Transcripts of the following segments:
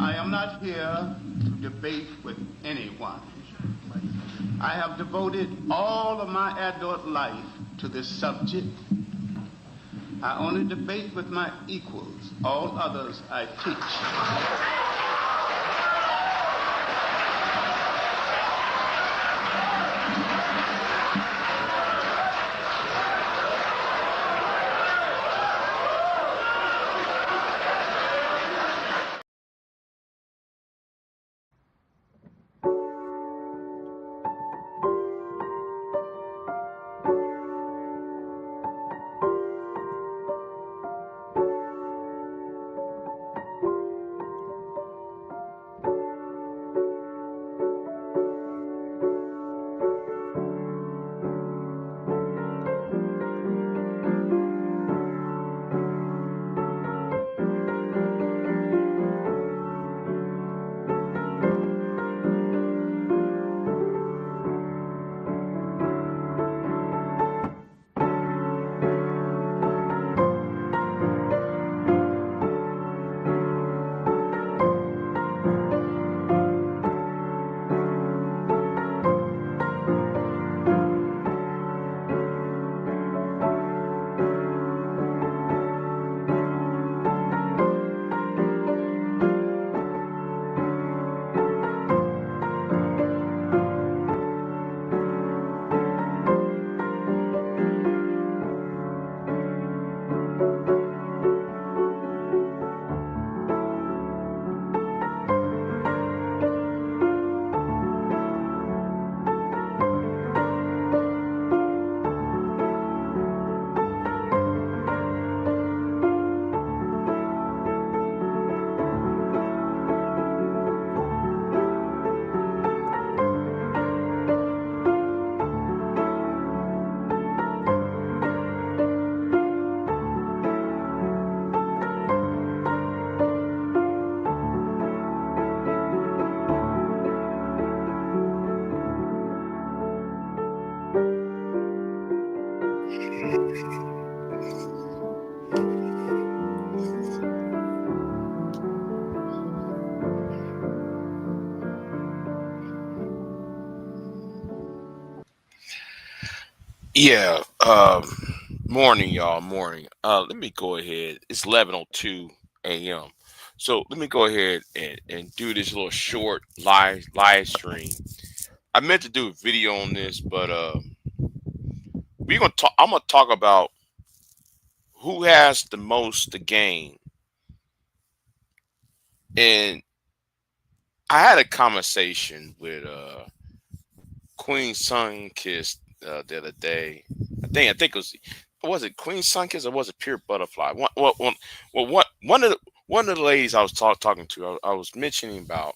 I am not here to debate with anyone. I have devoted all of my adult life to this subject. I only debate with my equals. All others I teach. Yeah, morning, y'all. Morning. Let me go ahead. It's 11:02 a.m. So let me go ahead and do this little short live stream. I meant to do a video on this, but we're gonna talk. I'm gonna talk about who has the most to gain. And I had a conversation with Queen Sunkiss the other day. I think was it Queen Sunkiss or was it Pure Butterfly? One of the ladies I was talking to, I was mentioning about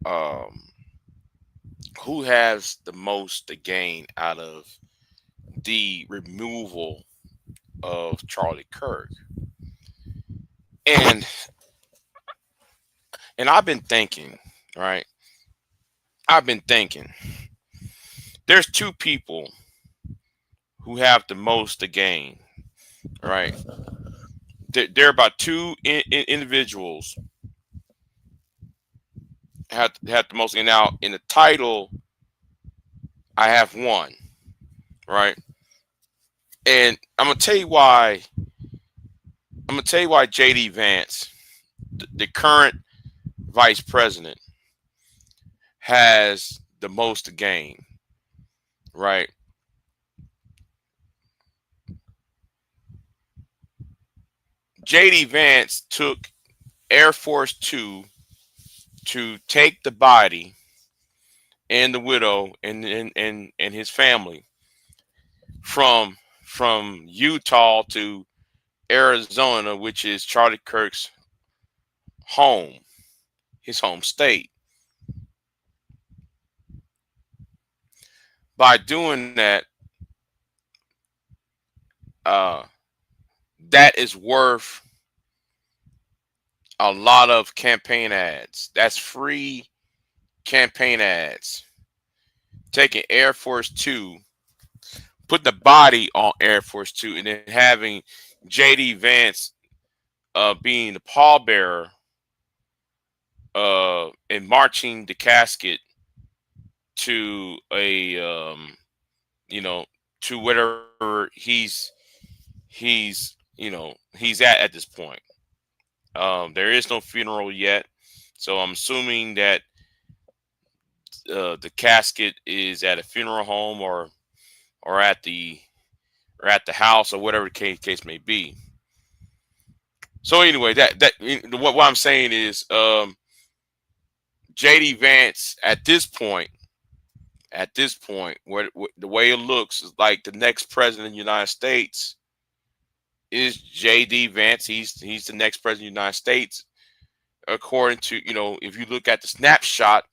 um, who has the most to gain out of the removal of Charlie Kirk, and I've been thinking, right? I've been thinking. There's two people who have the most to gain, right? There are about two individuals have the most. And now in the title, I have one, right? And I'm gonna tell you why. I'm gonna tell you why JD Vance, the current vice president, has the most to gain, right? JD Vance took Air Force Two to take the body and the widow and his family from Utah to Arizona, which is Charlie Kirk's home, his home state. By doing that, uh, that is worth a lot of campaign ads. That's free campaign ads. Taking Air Force Two, putting the body on Air Force Two, and then having JD Vance being the pallbearer and marching the casket to a you know, to whatever he's at this point. There is no funeral yet, so I'm assuming that the casket is at a funeral home or at the house or whatever the case may be. So anyway, what I'm saying is, JD Vance at this point, what the way it looks is like the next president of the United States is JD Vance. He's the next president of the United States, according to, if you look at the snapshot.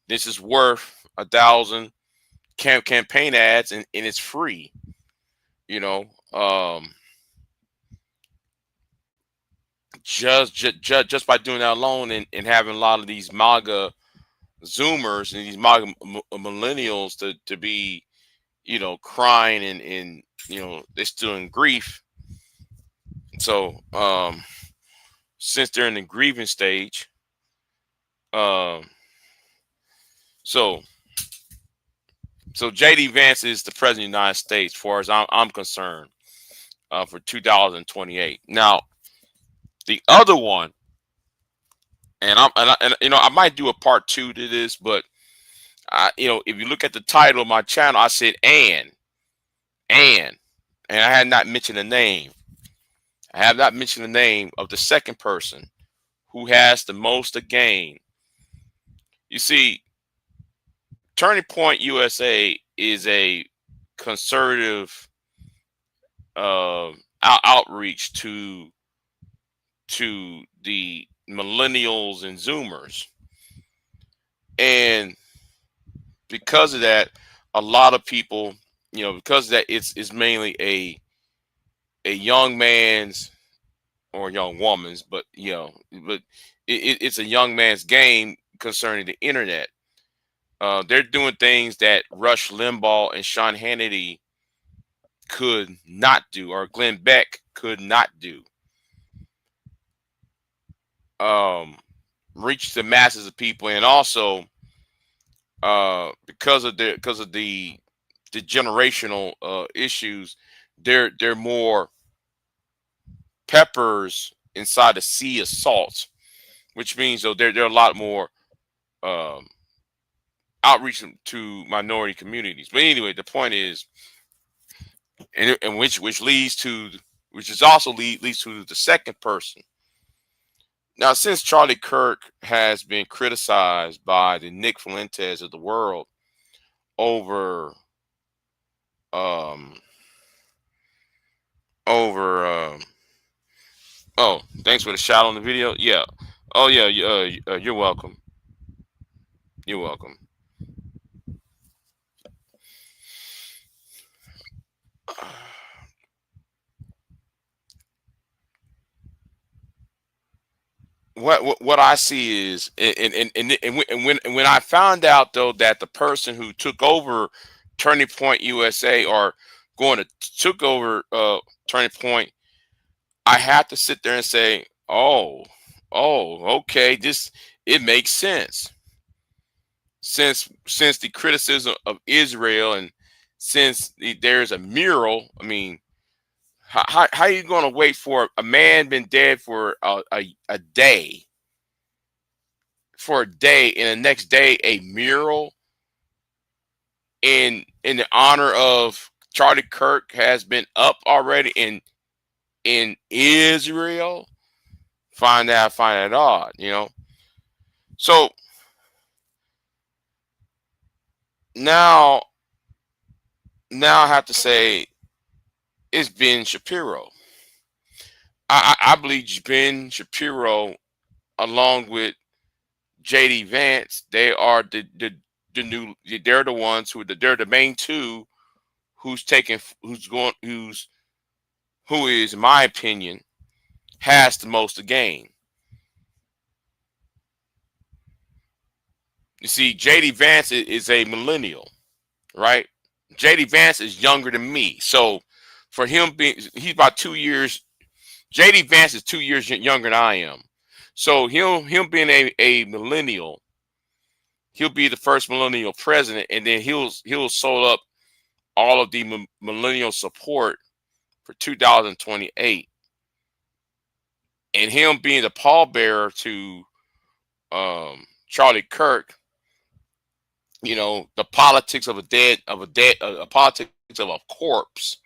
This is worth 1,000 campaign ads, and it's free. You know, just by doing that alone, and having a lot of these MAGA Zoomers and these MAGA millennials to be, crying and they're still in grief. So since they're in the grieving stage, um, so JD Vance is the president of the United States, as far as I'm concerned, for 2028. Now, the other one, I might do a part two to this, but if you look at the title of my channel, I said and I had not mentioned the name. I have not mentioned the name of the second person who has the most to gain. You see, Turning Point USA is a conservative outreach to the millennials and Zoomers, and because of that, a lot of people, because of that, it's mainly a young man's or young woman's, but it's a young man's game concerning the internet. They're doing things that Rush Limbaugh and Sean Hannity could not do, or Glenn Beck could not do. Reach the masses of people, and also because of the generational issues, they're more peppers inside a sea of salt, which means though they're a lot more outreach to minority communities. But anyway, the point is, and which leads to, which is also leads to the second person. Now, since Charlie Kirk has been criticized by the Nick Fuentes of the world over um over oh, thanks for the shout on the video. Yeah. Oh yeah, you're welcome. You're welcome. What I see is, and when I found out though that the person who took over Turning Point USA, or going to took over Turning Point, I had to sit there and say, okay, this, it makes sense, since the criticism of Israel, and since there's a mural. I mean, how are you going to wait for a man been dead for a day, and the next day a mural in the honor of Charlie Kirk has been up already in Israel? Find that odd, So now I have to say it's Ben Shapiro. I believe Ben Shapiro, along with JD Vance, they are the new. They're the ones they're the main two who is, in my opinion, has the most to gain. You see, JD Vance is a millennial, right? JD Vance is younger than me, so for him he's about 2 years. JD Vance is 2 years younger than I am. So him being a millennial, he'll be the first millennial president, and then he'll sold up all of the millennial support for 2028, and him being the pallbearer to Charlie Kirk. The politics of a politics of a corpse.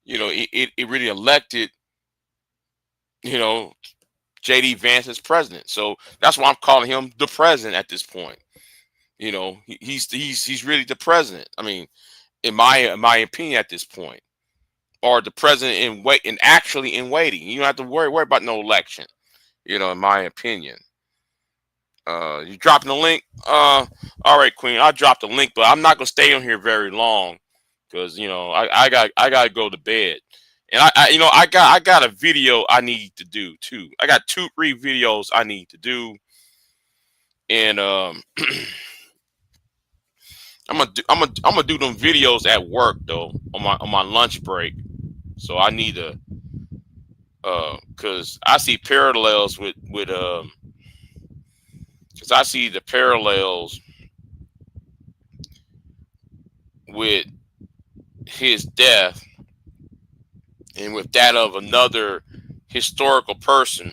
It really elected you know JD Vance as president. So that's why I'm calling him the president at this point. He's really the president. I mean, in my opinion at this point, or the president actually in waiting. You don't have to worry about no election. In my opinion. You dropping the link? All right, Queen. I'll drop the link, but I'm not gonna stay on here very long because I gotta go to bed. And I got a video I need to do too. I got 2-3 videos I need to do, and I'm gonna do them videos at work though on my lunch break. So I need to because I see parallels with because I see the parallels with his death and with that of another historical person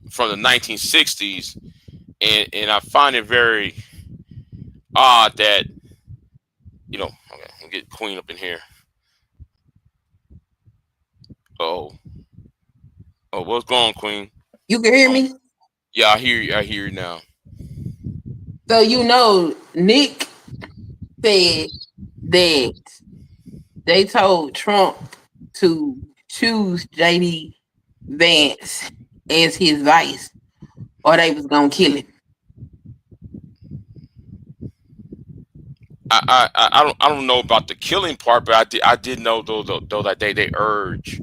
from the 1960s, and I find it very odd that okay, I'll get Queen up in here. Oh, what's going on, Queen? You can hear Um, me? yeah, I hear you. I hear you now. So Nick said that they told Trump to choose JD Vance as his vice, or they was gonna kill him. I don't know about the killing part, but I did know though that they urge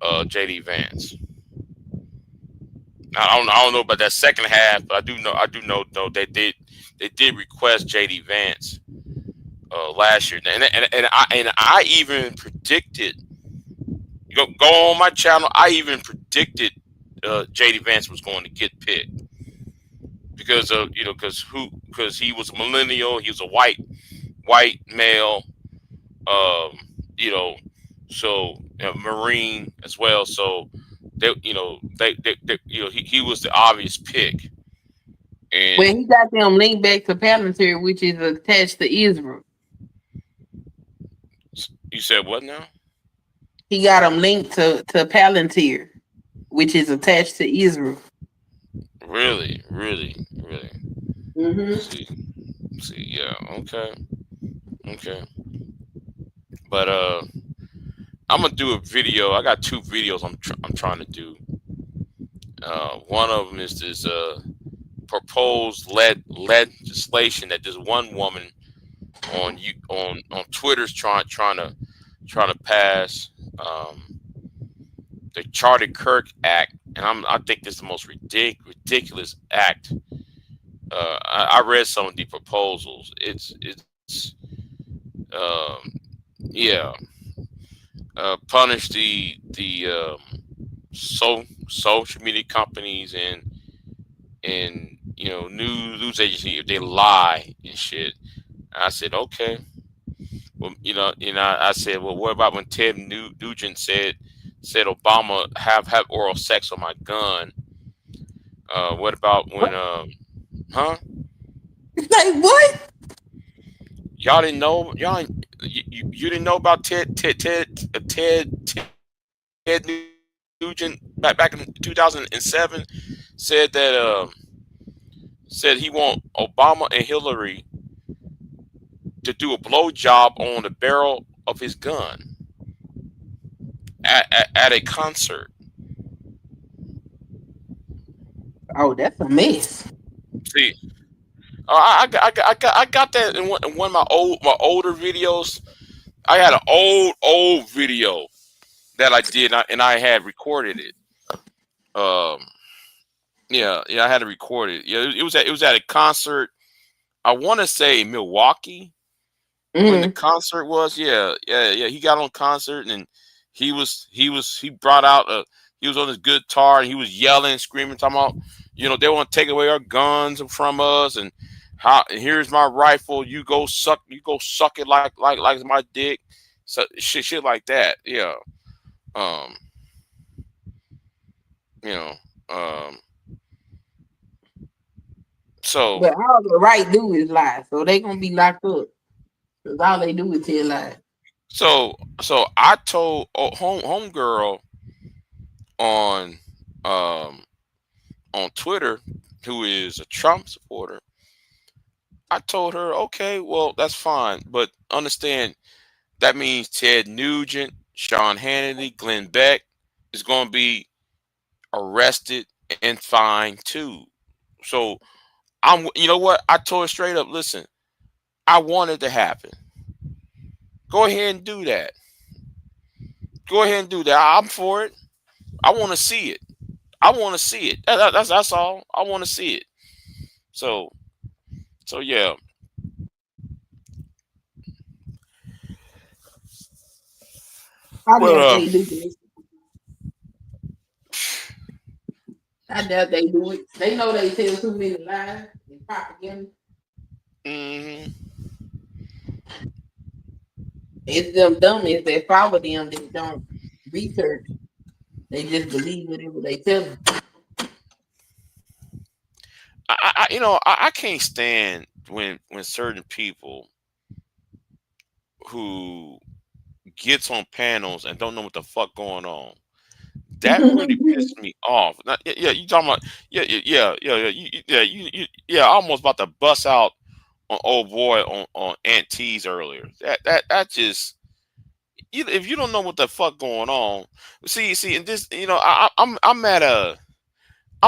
JD Vance. I don't know about that second half, but I do know though they did request JD Vance last year, and I even predicted. Go on my channel. I even predicted JD Vance was going to get picked because of because he was a millennial. He was a white male. Um, you know, so Marine as well. So he was the obvious pick. Well, And he got them linked back to Palantir, which is attached to Israel. you said what now? He got them linked to Palantir, which is attached to Israel. Really, really, really. Mm-hmm. See, yeah, okay, okay. But I'm gonna do a video. I got 2 videos I'm trying to do. One of them is this proposed legislation that this one woman on Twitter's trying to pass the Charlie Kirk Act, and I think this is the most ridiculous act. I read some of the proposals. It's yeah, punish the social media companies and news agency if they lie and shit. I said okay. Well, I said, well, what about when Ted Nugent said Obama have oral sex on my gun? What about when What? huh? Like what? Y'all didn't know you didn't know about Ted Nugent back in 2007 said that said he want Obama and Hillary to do a blow job on the barrel of his gun at a concert. Oh, that's a mess. See, I got that in one of my older videos. I had an old video that I did, and I had recorded it. Um, yeah, I had to record it. Yeah, it was at a concert. I want to say Milwaukee when the Mm-hmm. concert was. Yeah. He got on concert, and He brought out he was on his guitar and he was yelling, screaming, talking about, they want to take away our guns from us, and how, and here's my rifle, you go suck it like my dick, so shit like that. Yeah. Um, you know, um, so But all the right do is lie, so they gonna be locked up. Cause all they do is tell lies. so I told homegirl on um on Twitter, who is a Trump supporter. I told her, okay, well, that's fine, but understand that means Ted Nugent, Sean Hannity, Glenn Beck is going to be arrested and fined too. So you know what? I told her straight up, listen, I want it to happen. Go ahead and do that. Go ahead and do that. I'm for it. I want to see it. I want to see it. That's all. I want to see it. So yeah. I But doubt they do this. I doubt they do it. They know they tell too many lies and propaganda. hmm It's them dummies that follow them that don't research. They just believe whatever they tell them. I can't stand when certain people who gets on panels and don't know what the fuck going on. That really pisses me off. Yeah, you talking about? Yeah. I almost about to bust out on old boy on Aunt T's earlier. That just, if you don't know what the fuck going on, see, and this, I'm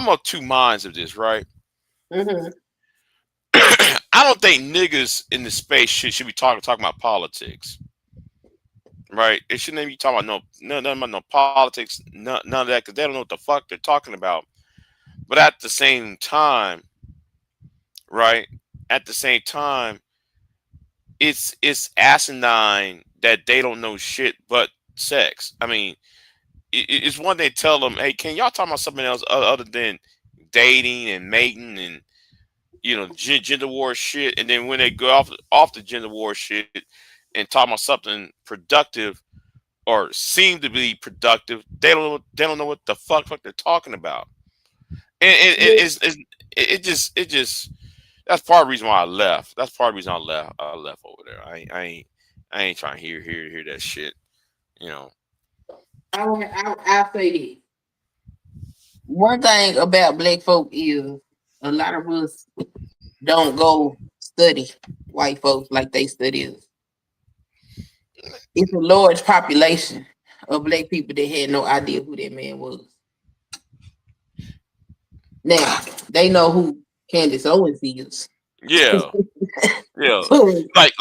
of two minds of this, right? Mm-hmm. I don't think niggas in the space should be talking about politics, right? It shouldn't be talking about nothing about no politics, none of that, because they don't know what the fuck they're talking about. But at the same time, right? At the same time, it's asinine that they don't know shit but sex. I mean, it's one thing to tell them, hey, can y'all talk about something else other than dating and mating and gender war shit, and then when they go off the gender war shit and talk about something productive or seem to be productive, they don't know what the fuck they're talking about, and it just that's part of the reason why I left. That's part of the reason I left over there. I ain't trying to hear that shit. You know. I say this. One thing about black folk is a lot of us don't go study white folks like they study us. It's a large population of black people that had no idea who that man was. Now they know who Candace Owens is. Yeah. Yeah. Like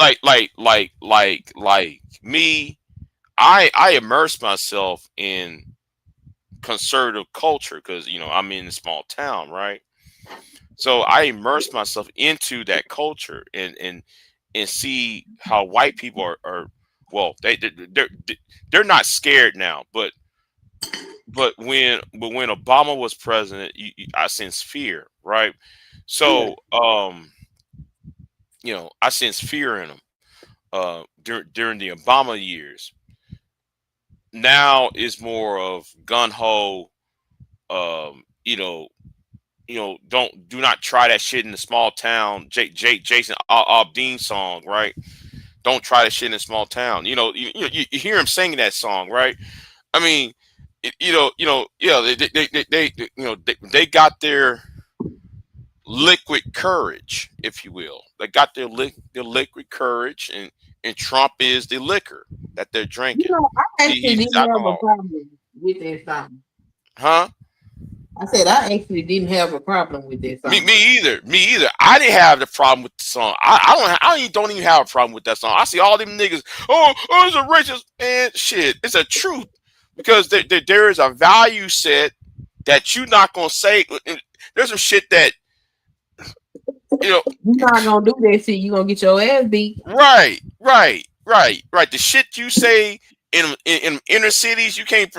me. I immerse myself in conservative culture because I'm in a small town, right? So I immerse myself into that culture and see how white people are well, they're not scared now, but when Obama was president, I sense fear, right? Yeah. So I sense fear in them during the Obama years. Now is more of gun ho. Um, you know, do not try that shit in the small town. Jason Aldean song, right? Don't try that shit in a small town. You hear him singing that song, right? I mean, yeah, they got their liquid courage, if you will. They got their liquid courage, and Trump is the liquor that they're You drinking. know, I actually He's didn't have a alcohol, problem with that song. huh? I said I actually didn't have a problem with that Me, song. me either. Me either. I didn't have the problem with the song. I don't even have a problem with that song. I see all them niggas. Oh, it's a racist man. Shit, it's a truth because there is a value set that you're not gonna say. There's some shit that you know. You're not gonna do that shit. You gonna get your ass beat. Right. The shit you say. in inner cities, you can't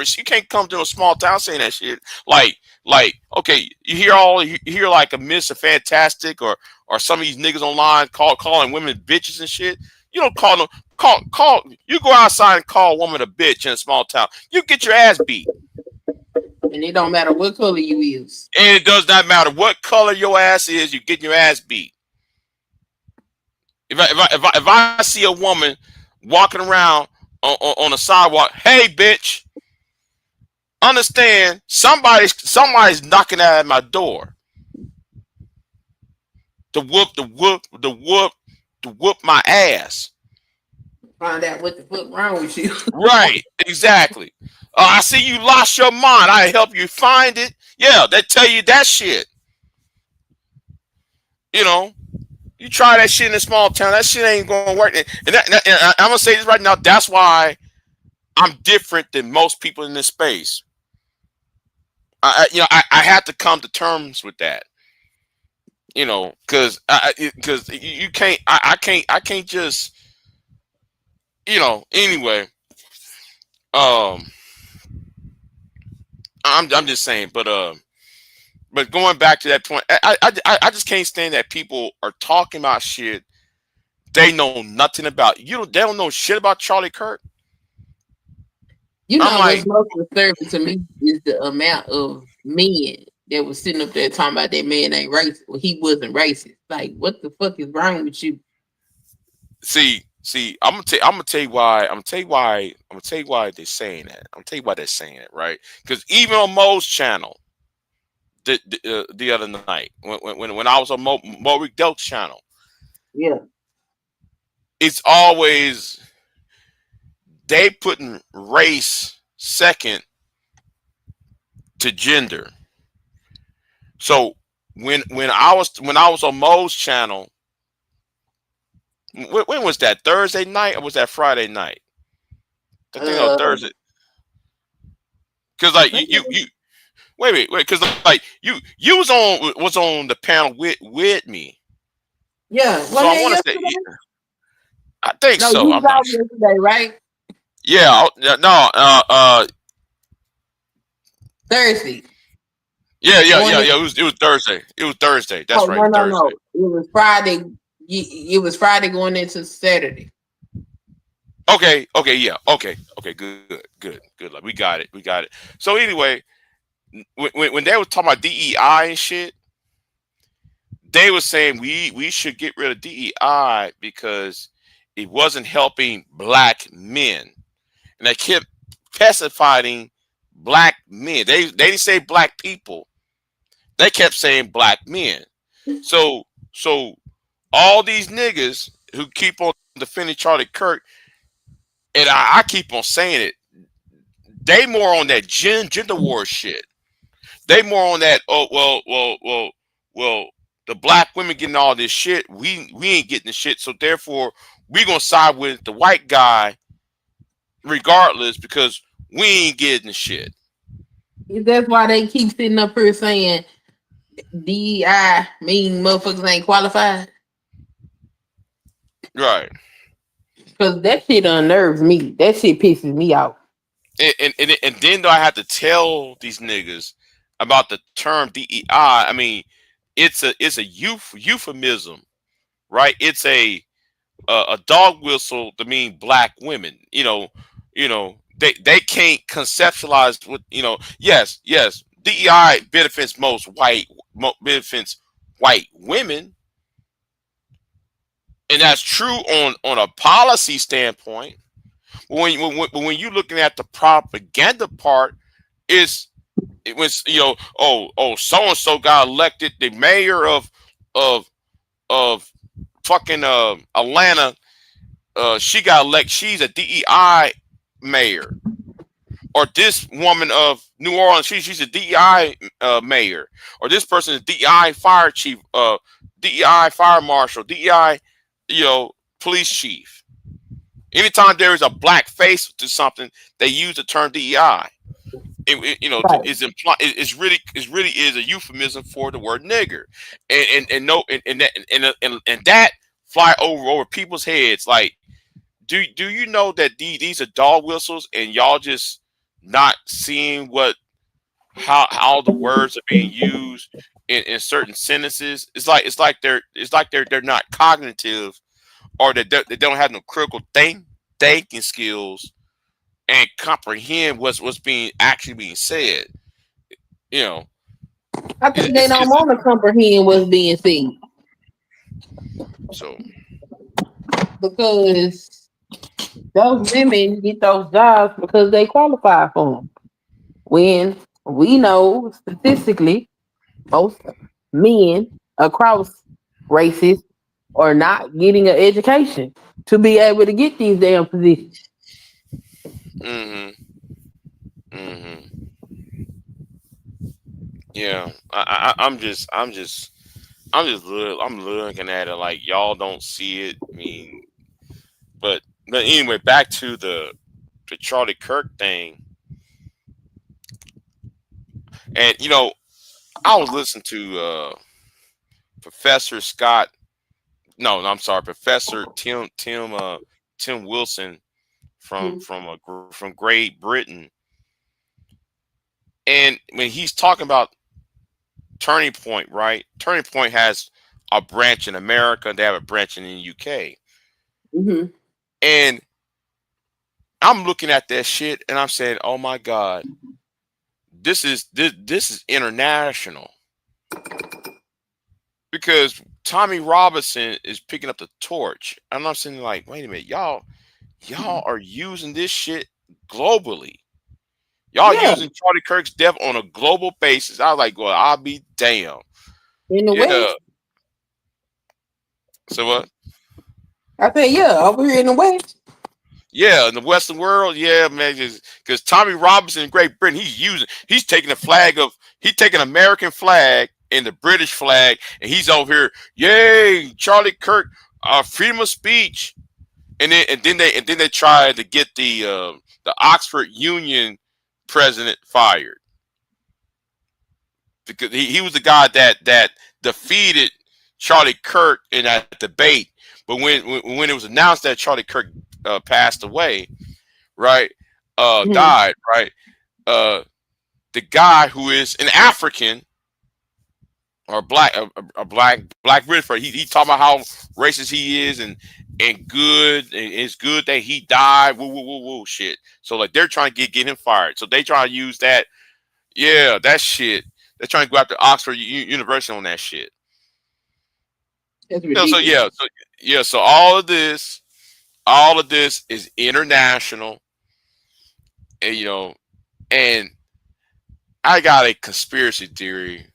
come to a small town saying that shit. Okay, you hear like a Mr. Fantastic or some of these niggas online calling women bitches and shit. You don't call them call. You go outside and call a woman a bitch in a small town. You get your ass beat. And it don't matter what color you is. And it does not matter what color your ass is. You getting your ass beat. If I see a woman walking around on the sidewalk, hey bitch, understand somebody's knocking at my door to whoop my ass. Find out what the fuck wrong with you. Right, exactly. I see you lost your mind. I help you find it. Yeah, they tell you that shit. You know, you try that shit in a small town, that shit ain't gonna work. And I'm gonna say this right now. That's why I'm different than most people in this space. I had to come to terms with that. You know, because you can't. I can't just. You know. Anyway, I'm just saying, but going back to that point, I just can't stand that people are talking about shit they know nothing about. They don't know shit about Charlie Kirk. You I'm know like, what's most disturbing to me is the amount of men that was sitting up there talking about that man ain't racist. Well, he wasn't racist. Like, what the fuck is wrong with you? see, I'm gonna tell you why. I'm gonna tell you why they're saying that. I'm gonna tell you why they're saying it, right? Because even on Mo's channel, the other night when I was on Mo Rick Delk's channel, Yeah. it's always they putting race second to gender. So when I was on Mo's channel, when was that? Thursday night or was that Friday night? I think that was Thursday. Because like you wait, because like you was on the panel with me. Yeah. So I want to say, I think No, so. you I'm was not out sure. yesterday, right? Yeah, no, Thursday. yeah. Going in. It was Thursday. It was Thursday. That's Oh, right, no, it was no, no. Thursday. It was Friday. It was Friday going into Saturday. Okay, yeah, okay, good. Like we got it. So anyway, when they were talking about DEI and shit, they were saying we should get rid of DEI because it wasn't helping black men, and they kept pacifying black men. They didn't say black people. They kept saying black men. So all these niggas who keep on defending Charlie Kirk, and I keep on saying it, they more on that gender war shit. They more on that. Oh well. The black women getting all this shit. We ain't getting the shit. So therefore, we gonna side with the white guy, regardless, because we ain't getting the shit. That's why they keep sitting up here saying DEI mean motherfuckers ain't qualified. Right. Because that shit unnerves me. That shit pisses me off. And then do I have to tell these niggas about the term DEI? I mean, it's a euphemism, right? It's a dog whistle to mean black women. They can't conceptualize what Yes, DEI benefits benefits white women, and that's true on a policy standpoint. When you're looking at the propaganda part, it was so and so got elected the mayor of of fucking Atlanta. She got elected. She's a DEI mayor. Or this woman of New Orleans, she's a DEI mayor. Or this person is DEI fire chief, DEI fire marshal, DEI police chief. Anytime there is a black face to something, they use the term DEI. Right. It's really is a euphemism for the word nigger, and no, and that fly over people's heads. Like do you know that these are dog whistles, and y'all just not seeing what how the words are being used in certain sentences? It's like they're not cognitive, or they don't have no critical thinking skills and comprehend what's being actually being said. You know, I think they don't it's want to comprehend what's being said so. because those women get those jobs because they qualify for them. When we know statistically, most men across races are not getting an education to be able to get these damn positions. Hmm. Hmm. Yeah, I'm looking at it like y'all don't see it. I mean, but anyway, back to the Charlie Kirk thing, and I was listening to Professor Scott. No, I'm sorry, Professor Tim Wilson from Great Britain, and when he's talking about Turning Point, right? Turning Point has a branch in America. They have a branch in the UK, Mm-hmm. and I'm looking at that shit, and I'm saying, "Oh my God, this is international." Because Tommy Robinson is picking up the torch, and I'm saying, like, wait a minute, y'all are using this shit globally. Y'all Yeah, using Charlie Kirk's death on a global basis. I was like, well, I'll be damn. in the Yeah. West. So what? I said, yeah, over here in the West. Yeah, in the Western world, yeah, man, because Tommy Robinson in Great Britain, he's taking he's taking American flag and the British flag, and he's over here, yay, Charlie Kirk, freedom of speech, and then they tried to get the Oxford Union president fired because he was the guy that defeated Charlie Kirk in that debate. But when it was announced that Charlie Kirk passed away, right, Mhm. died, right, uh, the guy who is an African or black, a black British, he talking about how racist he is and good, and it's good that he died. Woo woo woo woo shit. So like they're trying to get him fired. So they trying to use that. Yeah, that shit. They're trying to go after Oxford University on that shit. That's So ridiculous. yeah. So all of this is international, and and I got a conspiracy theory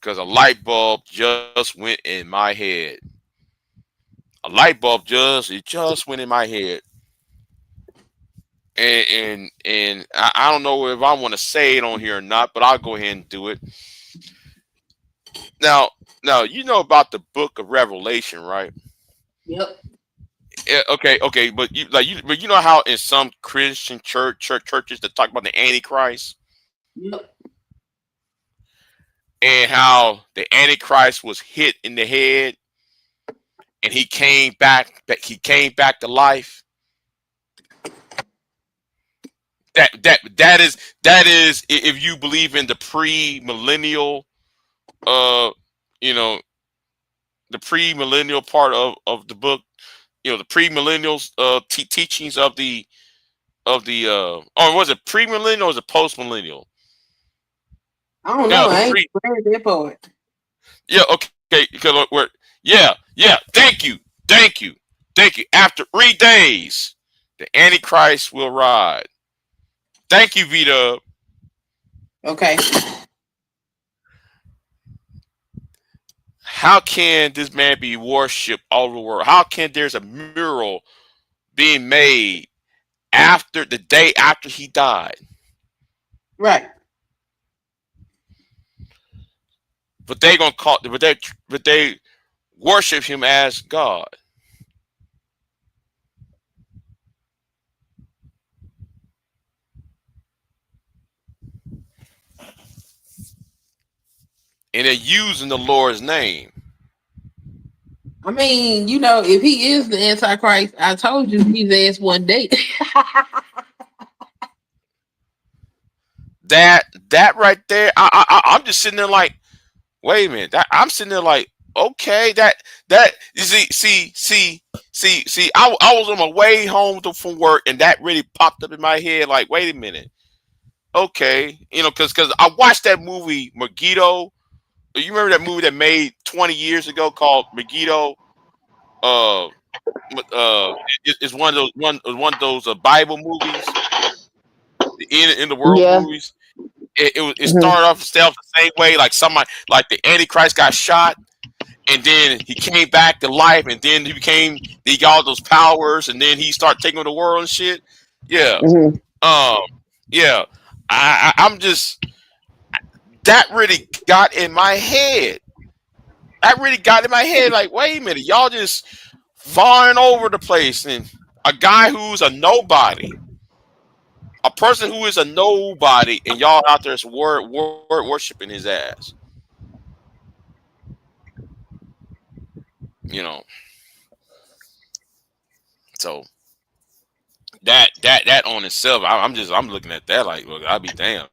because a light bulb just went in my head. A light bulb just went in my head, and I don't know if I want to say it on here or not, but I'll go ahead and do it. Now, you know about the Book of Revelation, right? Yep. Yeah, okay, but you know how in some Christian churches that talk about the Antichrist Yep. and how the Antichrist was hit in the head and he came back to life. That is if you believe in the pre-millennial, uh you know the pre-millennial part of the book, the pre-millennials teachings of the or was it pre-millennial or was it post-millennial? I don't Yeah, know. the I ain't pre. heard that part. Yeah, okay, because yeah. Thank you. After 3 days, the Antichrist will ride. Thank you, Vita. Okay. How can this man be worshipped all over the world? How can there's a mural being made after the day after he died? Right. But they gonna call, but they worship him as God, and they're using the Lord's name. I mean, if he is the Antichrist, I told you his ass one day. That right there, I'm just sitting there like, wait a minute. I'm sitting there like, okay, that you see. I was on my way home from work, and that really popped up in my head. Like, wait a minute, okay, because I watched that movie Megiddo. You remember that movie that made 20 years ago called Megiddo? Uh, it's one of those Bible movies, the end in the world Yeah. movies. It Mhm. started off the same way, like somebody like the Antichrist got shot, and then he came back to life, and then he got all those powers, and then he started taking over the world and shit. Yeah, Mhm. um, yeah. I'm just that really got in my head. That really got in my head. Like, wait a minute, y'all just flying over the place, and a guy who's a nobody, a person who is a nobody, and y'all out there word worshiping his ass. You know, so that on itself, I'm looking at that like, look, I'll be damned.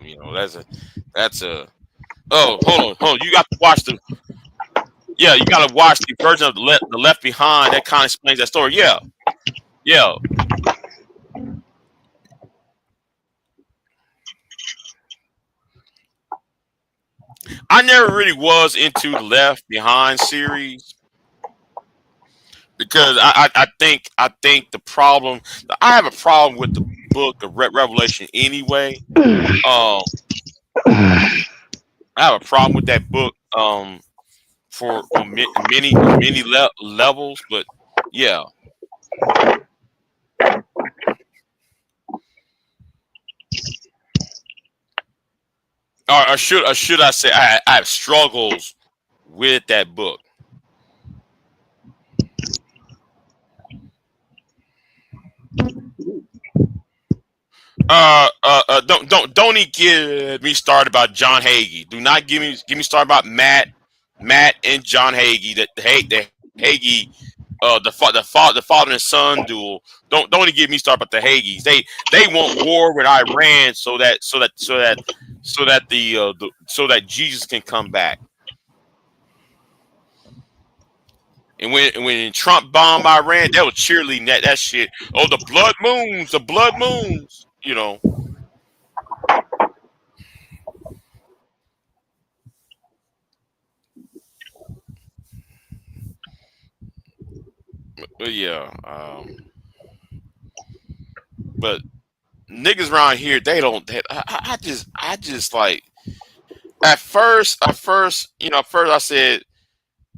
That's a oh, hold on, you got to watch you got to watch the version of the Left Behind that kind of explains that story. Yeah, yeah. I never really was into the Left Behind series because I think the problem I have a problem with the book of Revelation anyway. Um, I have a problem with that book. For many levels, but yeah, or should I say I have struggles with that book. Don't even get me started about John Hagee. Do not give me started about Matt and John Hagee. The Hagee, the father and son duel. Don't even get me started about the Hagees. They want war with Iran so that Jesus can come back. And when Trump bombed Iran, they was cheerleading that shit. Oh, the blood moons. But yeah. But niggas around here, they don't. I just like at first I said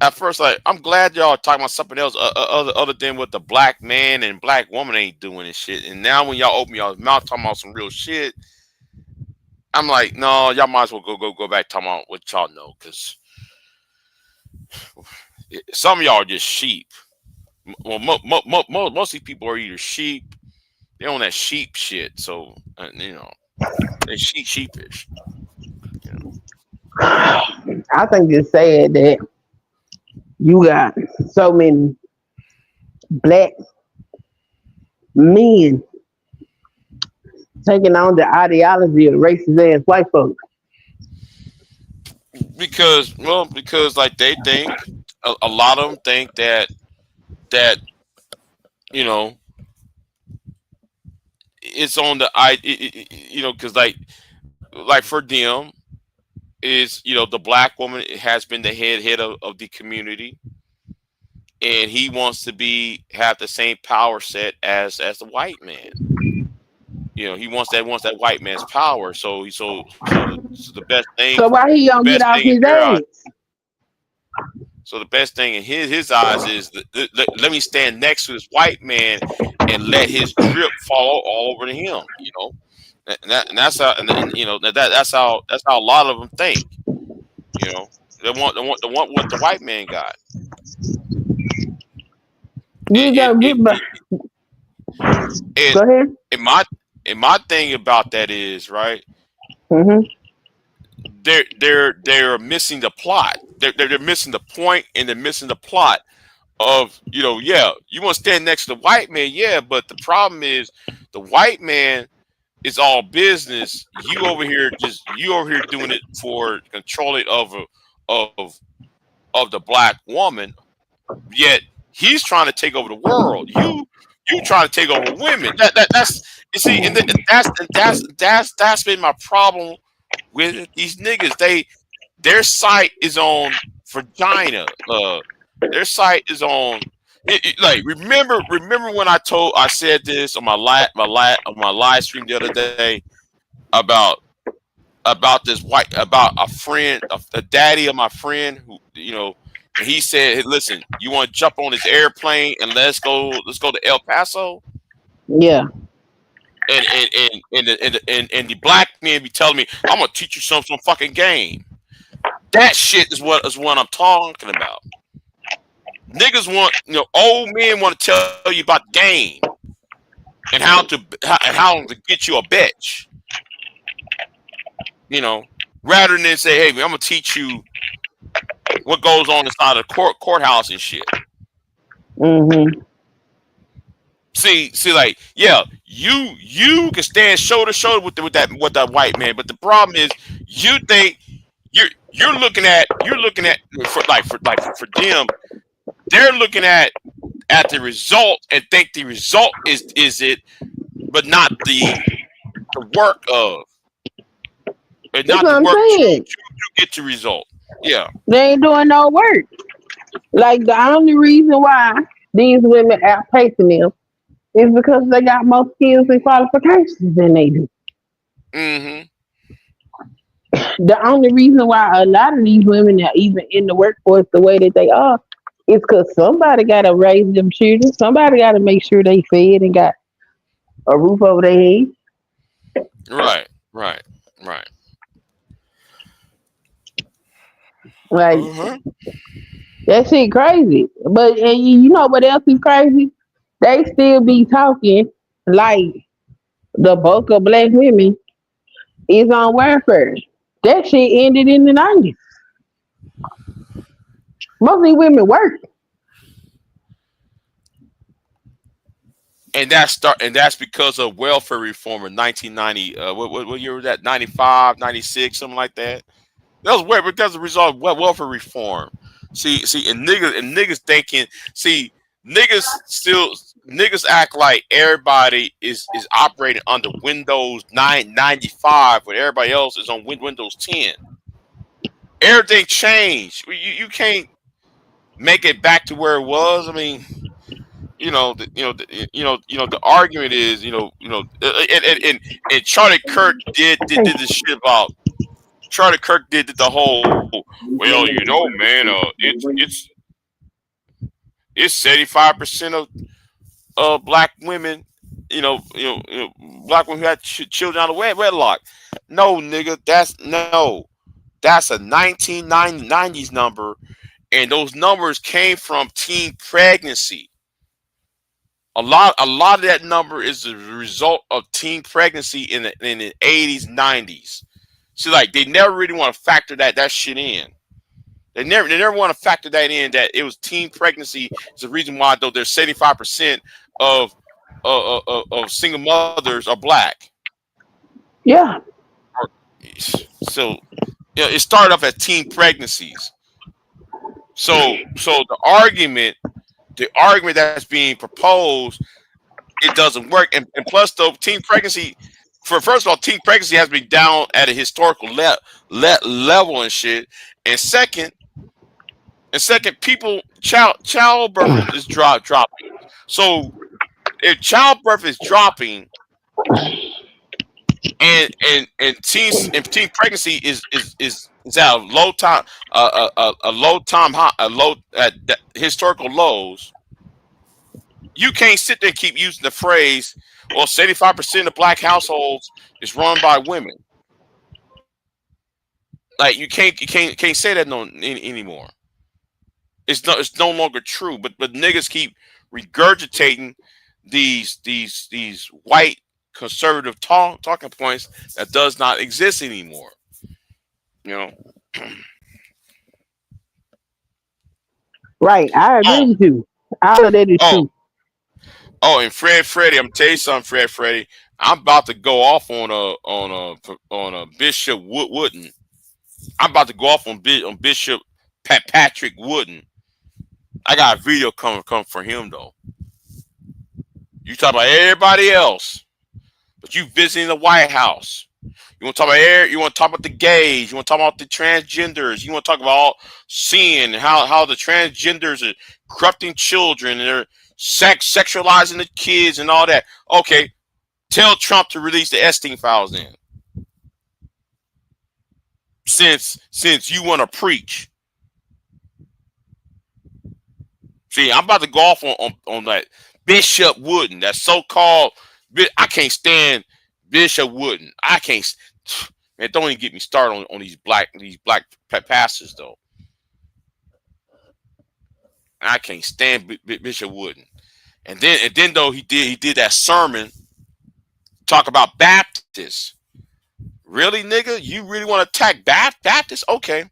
at first like I'm glad y'all talking about something else other than what the black man and black woman ain't doing and shit. And now when y'all open y'all's mouth talking about some real shit, I'm like, no, y'all might as well go back talking about what y'all know because some of y'all are just sheep. Well, most of these people are either sheep, they on that sheep shit. So they sheepish. You know. I think it's sad that you got so many black men taking on the ideology of racist ass white folks. Because like they think a lot of them think that you know it's on the I because like for them is the black woman has been the head of the community, and he wants to be have the same power set as the white man. He wants that white man's power. So the best thing So why he the don't get best off thing in his their eyes. ass? So the best thing in his eyes is let me stand next to this white man and let his drip fall all over to him. And that's how that's how a lot of them think. You know, they want what the white man got. You It don't it get it, it, go it ahead. and my thing about that is right. Mm-hmm. They're missing the plot. They're missing the point and they're missing the plot yeah, you want to stand next to the white man, yeah, but the problem is the white man is all business. You over here doing it for controlling of of the black woman. Yet he's trying to take over the world. You trying to take over women. That's you see, that's been my problem with these niggas. Their sight is on vagina. Their sight is on. Like remember when I said this on my live stream the other day about this white about a friend, a daddy of my friend who and he said, "Hey, listen, you want to jump on this airplane and let's go to El Paso." Yeah. And the black men be telling me, "I'm gonna teach you some fucking game." That shit is what I'm talking about. Niggas want old men want to tell you about the game and how to get you a bitch. Rather than say, "Hey, man, I'm gonna teach you what goes on inside of the courthouse and shit." Mm-hmm. See, like, yeah, you can stand shoulder to shoulder with that white man, but the problem is, you think you're looking at for them, they're looking at the result and think the result is it, but not the work of, and That's not what the I'm work saying. to get the result. Yeah, They ain't doing no work. Like the only reason why these women outpacing them is because they got more skills and qualifications than they do. mm-hmm, The only reason why a lot of these women are even in the workforce the way that they are is because somebody got to raise them children. Somebody got to make sure they fed and got a roof over their head. right, right, right. Like Uh-huh. that shit crazy. But and you know what else is crazy? They still be talking like the bulk of black women is on welfare. That shit ended in the 90s. Most of these women work. And that's because of welfare reform in 1990. What year was that? 95, 96, something like that. That was where because of the result of welfare reform. See, and niggas thinking. See, niggas act like everybody is operating under Windows 995, but everybody else is on Windows 10. Everything changed. You can't make it back to where it was. I mean, the argument is, and Charlie Kirk did this shit about Charlie Kirk did the whole, well, man, it's 75% of black women, black women who had children out of wedlock. No, nigga, that's a 1990s number, and those numbers came from teen pregnancy. A lot of that number is the result of teen pregnancy in the 80s, 90s. So like they never really want to factor that shit in. They never want to factor that in, that it was teen pregnancy is the reason why, though there's 75% of single mothers are black. Yeah. So it started off as teen pregnancies. So the argument that's being proposed, it doesn't work. And plus, though, teen pregnancy, first of all, teen pregnancy has been down at a historical level and shit. And people childbirth is dropping. So if childbirth is dropping, and teen pregnancy is at a low time, a low time high, a low at historical lows. You can't sit there and keep using the phrase, well, 75% of black households is run by women. Like you can't say that anymore. It's no longer true. But niggas keep regurgitating these white conservative talking points that does not exist anymore. You know. Right. I agree Oh, with you. All of that is Oh, true. and Freddie, I'm tell you something, Freddie. I'm about to go off on a Bishop Wooden. I'm about to go off on Bishop Patrick Wooden. I got a video come for him though. You talk about everybody else, but you visiting the White House. You want to talk about air? You want to talk about the gays? You want to talk about the transgenders? You want to talk about all seeing how the transgenders are corrupting children and they're sexualizing the kids and all that? Okay, tell Trump to release the Epstein files then. Since you want to preach, see, I'm about to go off on that Bishop Wooden, that so-called. I can't stand Bishop Wooden. I can't. Man, don't even get me started on these black pastors though. I can't stand Bishop Wooden. And then though he did that sermon talk about Baptists. Really, nigga? You really want to attack Baptists? Okay,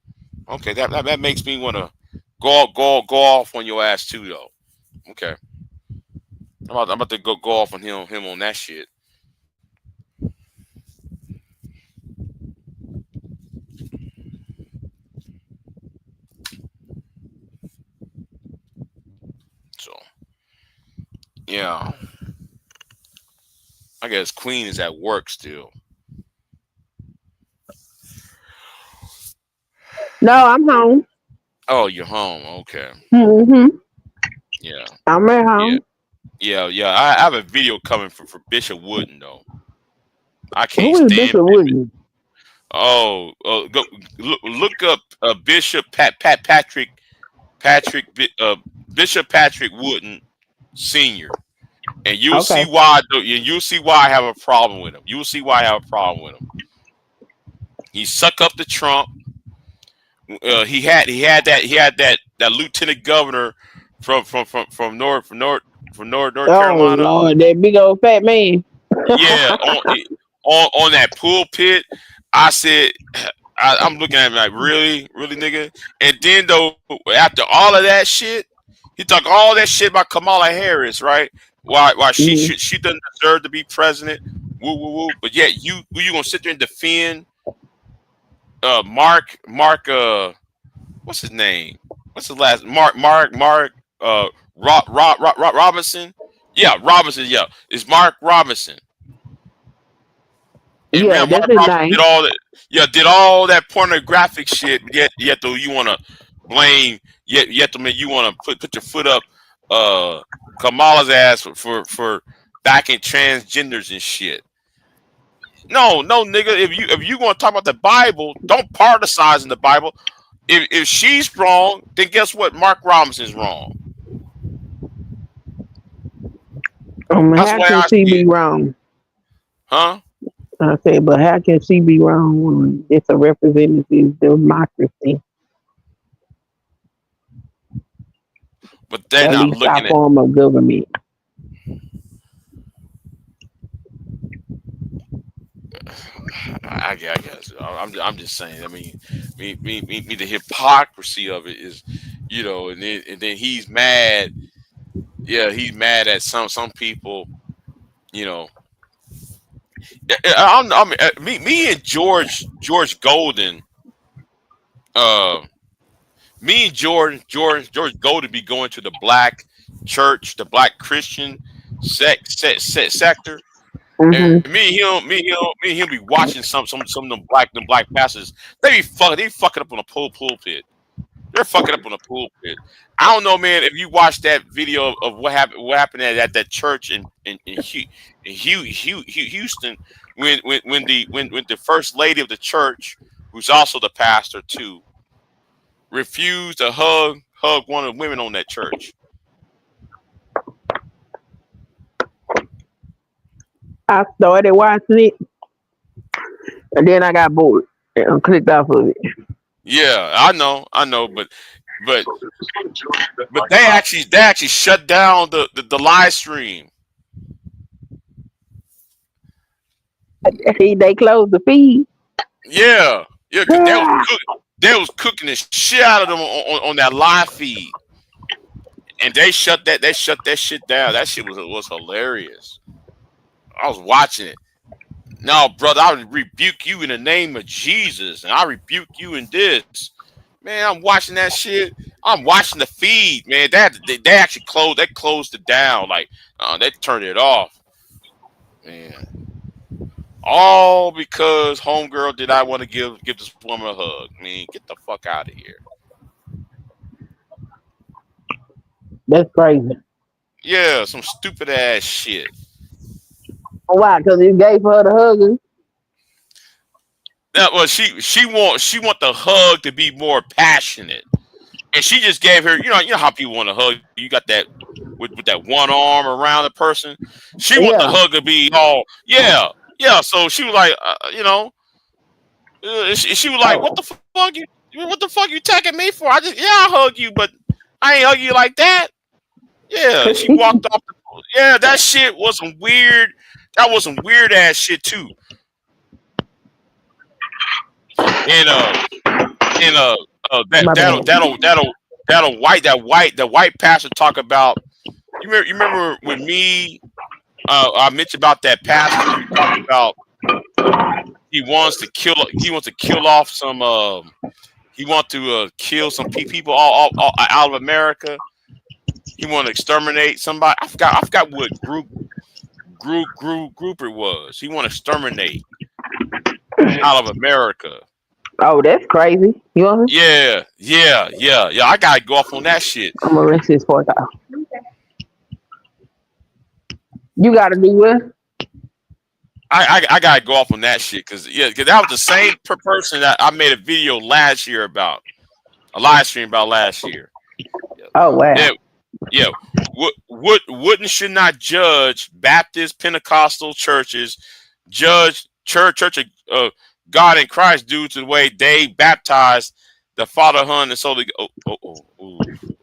that makes me want to go off on your ass too though. Okay, I'm about to go off on him on that shit. So yeah, I guess Queen is at work still. No, I'm home. Oh, you're home. Okay. Mm-hmm. Yeah. I'm at Yeah. home. Yeah. I have a video coming for Bishop Wooden though. I can't Who is stand. Bishop Williams? Go look up Bishop Patrick Bishop Patrick Wooden Senior, and you'll see Okay. why. You'll see why I have a problem with him. You'll see why I have a problem with him. He suck up to Trump. He had that lieutenant governor from North Oh Carolina. Lord, that big old fat man. Yeah, on that pulpit. I said, I'm looking at him like, really, really, nigga. And then though, after all of that shit, he talked all that shit about Kamala Harris, right? Why Mhm. she doesn't deserve to be president. Woo woo woo. But yet you gonna sit there and defend Mark what's his name? What's his last Mark Robinson? Yeah, Robinson. Yeah, it's Mark Robinson. And Yeah, remember, that's Mark his Robinson name. did all that pornographic shit. Yet though you want to blame, yet though you want to put your foot up, Kamala's ass for backing transgenders and shit. No, nigga. If you want to talk about the Bible, don't particize in the Bible. If she's wrong, then guess what? Mark Robinson's wrong. That's the How way can I she see be it, wrong? huh? I said, but how can she be wrong when it's a representative democracy, But they're at not least our looking at. form of government? I guess I'm just saying. I mean, the hypocrisy of it is, and then he's mad. Yeah, he's mad at some people. You know, me and George Golden. Uh, Me and George Golden be going to the black church, the black Christian sector. And Mm-hmm. me and him be watching some of them black pastors. They fucking up on a pulpit. They're fucking up on a pulpit. I don't know, man. If you watch that video of what happened at that church in Houston, when the first lady of the church, who's also the pastor too, refused to hug one of the women on that church. I started watching it, and then I got bored and clicked off of it. Yeah, I know, but they actually shut down the live stream. They closed the feed. Yeah, because they was cooking the shit out of them on that live feed. and they shut that shit down. That shit was hilarious. I was watching it. No, brother, I would rebuke you in the name of Jesus, and I rebuke you in this. Man, I'm watching that shit. I'm watching the feed, man. They actually closed it down. Like, they turned it off, man. All because homegirl did I want to give this woman a hug. I mean, get the fuck out of here. That's crazy. Yeah, some stupid ass shit. Why? Because he gave her the hug. That was she want the hug to be more passionate, and she just gave her. You know how people want to hug. You got that with that one arm around the person. She want the Yeah. hug to be all yeah. So she was like, she was like, Oh. what the fuck you tagging me for? I hug you, but I ain't hug you like that. Yeah, she walked off. Yeah, that shit was some weird. That was some weird ass shit too. And My bad. that white pastor talk about. You remember when me I mentioned about that pastor who talked about he wants to kill off some he wants to kill some people all out of America. He want to exterminate somebody. I forgot what group it was. He want to exterminate out of America. Oh, that's crazy. You want to? Yeah. I gotta go off on that shit. I'm gonna rinse this for you. You gotta do what? I gotta go off on that shit because that was the same person that I made a video last year about, a live stream about last year. Oh wow. Yeah. Wouldn't should not judge Baptist Pentecostal churches, judge Church of God in Christ due to the way they baptized the Father, Son, and Holy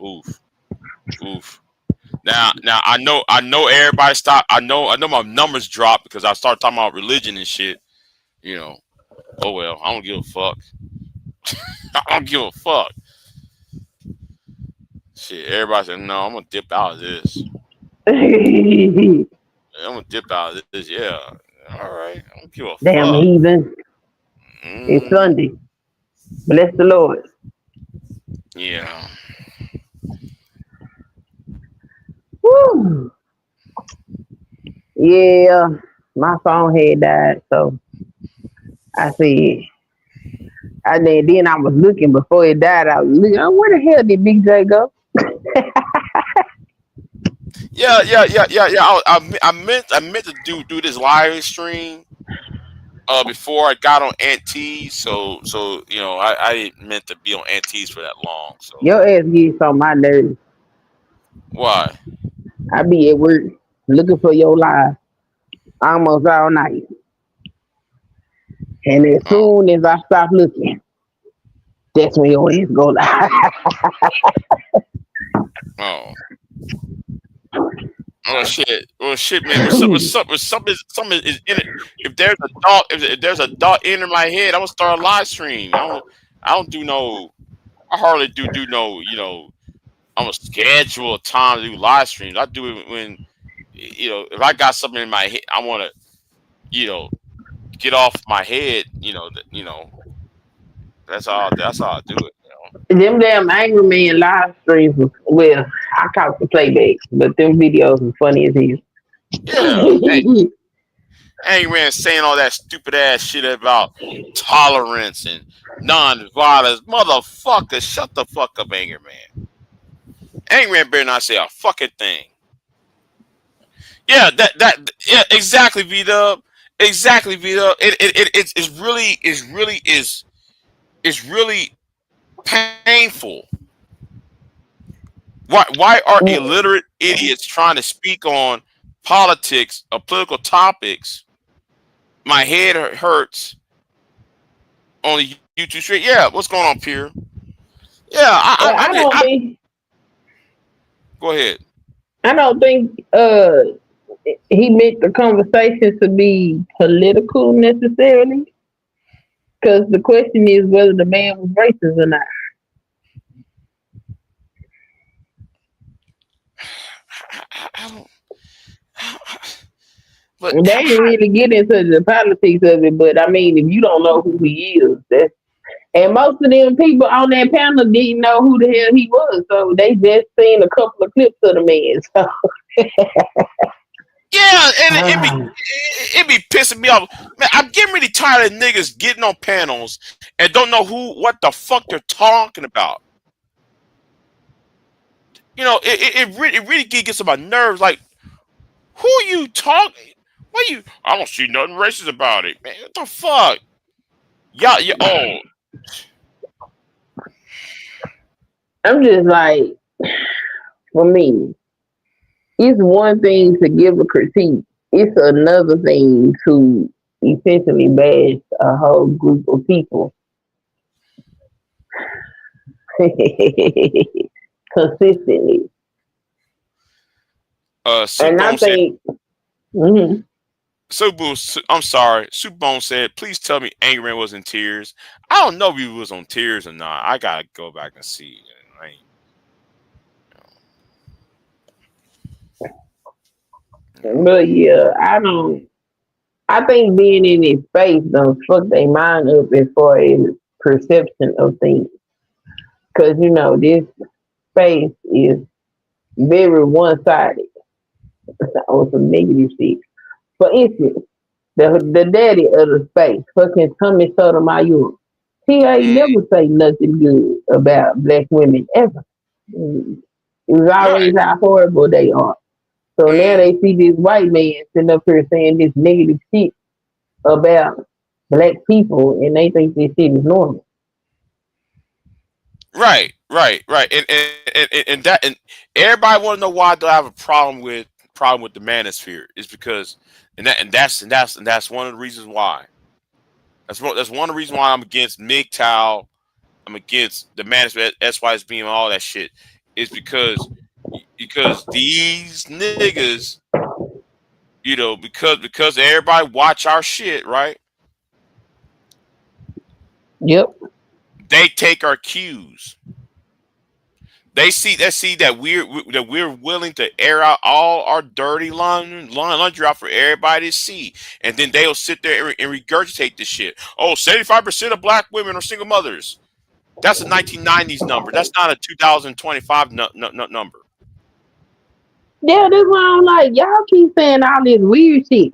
Ghost. Oof. Now I know everybody stop. I know my numbers dropped because I started talking about religion and shit. You know. Oh well, I don't give a fuck. I don't give a fuck. Shit, everybody said no. I'm gonna dip out of this. I'm gonna dip out of this. Yeah. All right. I don't give a Damn fuck. heathen. It's Sunday. Bless the Lord. Yeah. Woo. Yeah, my phone had died, so I said, then I was looking before it died. I was looking, where the hell did Big J go? Yeah. I meant to do this live stream before I got on Antes. So I didn't meant to be on Antes for that long. So Your ass gets on my nerves. why? I be at work looking for your live almost all night. And as Oh. soon as I stop looking, that's when your ass go live. Oh. Oh shit, man. Something is in it. If there's a dot enter my head, I'm gonna start a live stream. I don't do no. I hardly do no. I'm gonna schedule a time to do live streams. I do it when if I got something in my head, I want to get off my head. That's all I do it. Them damn angry man live streams, well, I caught the playback, but them videos are funny as Yeah. hell. Angry Man saying all that stupid ass shit about tolerance and non-violence. Motherfucker, shut the fuck up, Angry Man. Angry Man better not say a fucking thing. Yeah, yeah, exactly, V-Dub. Exactly, V-Dub. It's really painful. Why are illiterate idiots trying to speak on politics or political topics? My head hurts on the YouTube stream. Yeah, what's going on, Pierre? Yeah, I did. Go ahead. I don't think he meant the conversation to be political necessarily, because the question is whether the man was racist or not. I don't. But They didn't really get into the politics of it, but I mean, if you don't know who he is, and most of them people on that panel didn't know who the hell he was, so they just seen a couple of clips of the man. yeah, and So, it be pissing me off. Man, I'm getting really tired of niggas getting on panels and don't know what the fuck they're talking about. You know, it really gets on my nerves. Like, who are you talking? Why you? I don't see nothing racist about it, man. What the fuck? Yeah. Oh, I'm just like, for me, it's one thing to give a critique. It's another thing to essentially bash a whole group of people consistently. And I Supebone said. think, mhm. I'm sorry. Supebone said, "Please tell me Angry Man was in tears." I don't know if he was on tears or not. I gotta go back and see. I But yeah, I don't. I think being in this space don't fuck their mind up as far as perception of things. Because this space is very one sided on some negative shit. For instance, the daddy of the space, fucking Tommy Sotomayor, he ain't Mm, never say nothing good about black women ever. It was right. always how horrible they are. So now Mm, they see this white man sitting up here saying this negative shit about black people, and they think this shit is normal. right. And everybody want to know why do I have a problem with the manosphere? Is because and that's one of the reasons why. That's one of the reasons why I'm against MGTOW. I'm against the manosphere, SYSB, and all that shit. Is because these niggas, because everybody watch our shit, right? Yep. They take our cues. They see that we're willing to air out all our dirty laundry out for everybody to see, and then they'll sit there and regurgitate this shit. Oh, 75% of black women are single mothers. That's a 1990s number. That's not a 2025 number. Yeah, that's why I'm like, y'all keep saying all this weird shit.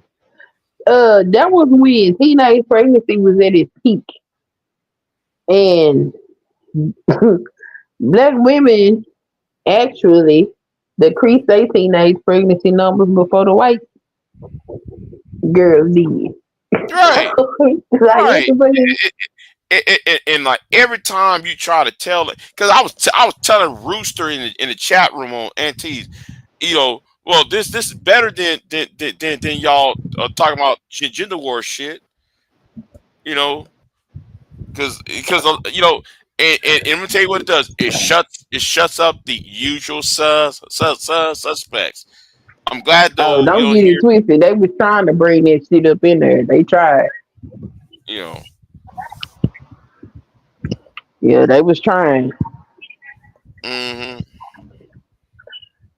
That was when teenage pregnancy was at its peak, and black women actually decreased their teenage pregnancy numbers before the white girls did. Right, Like what right. the fuck is? And like every time you try to tell it, because I was telling Rooster in the chat room on NT's, well, this is better than y'all talking about gender war shit, you know, because and let me tell you what it does. It shuts up the usual suspects. I'm glad Oh, though you don't don't get it hear twisted. They was trying to bring that shit up in there. They tried. you know. Yeah, they was trying. Hmm.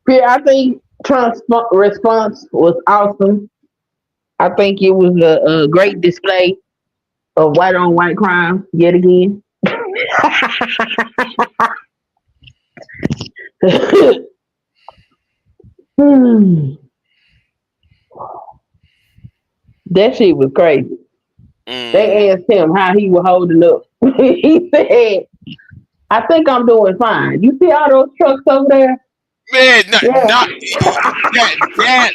Yeah, I think Trump's response was awesome. I think it was a great display of white on white crime yet again. Hmm. That shit was crazy. They Hmm. asked him how he was holding up. He said, I think I'm doing fine. You see all those trucks over there? Man, Yeah. not that that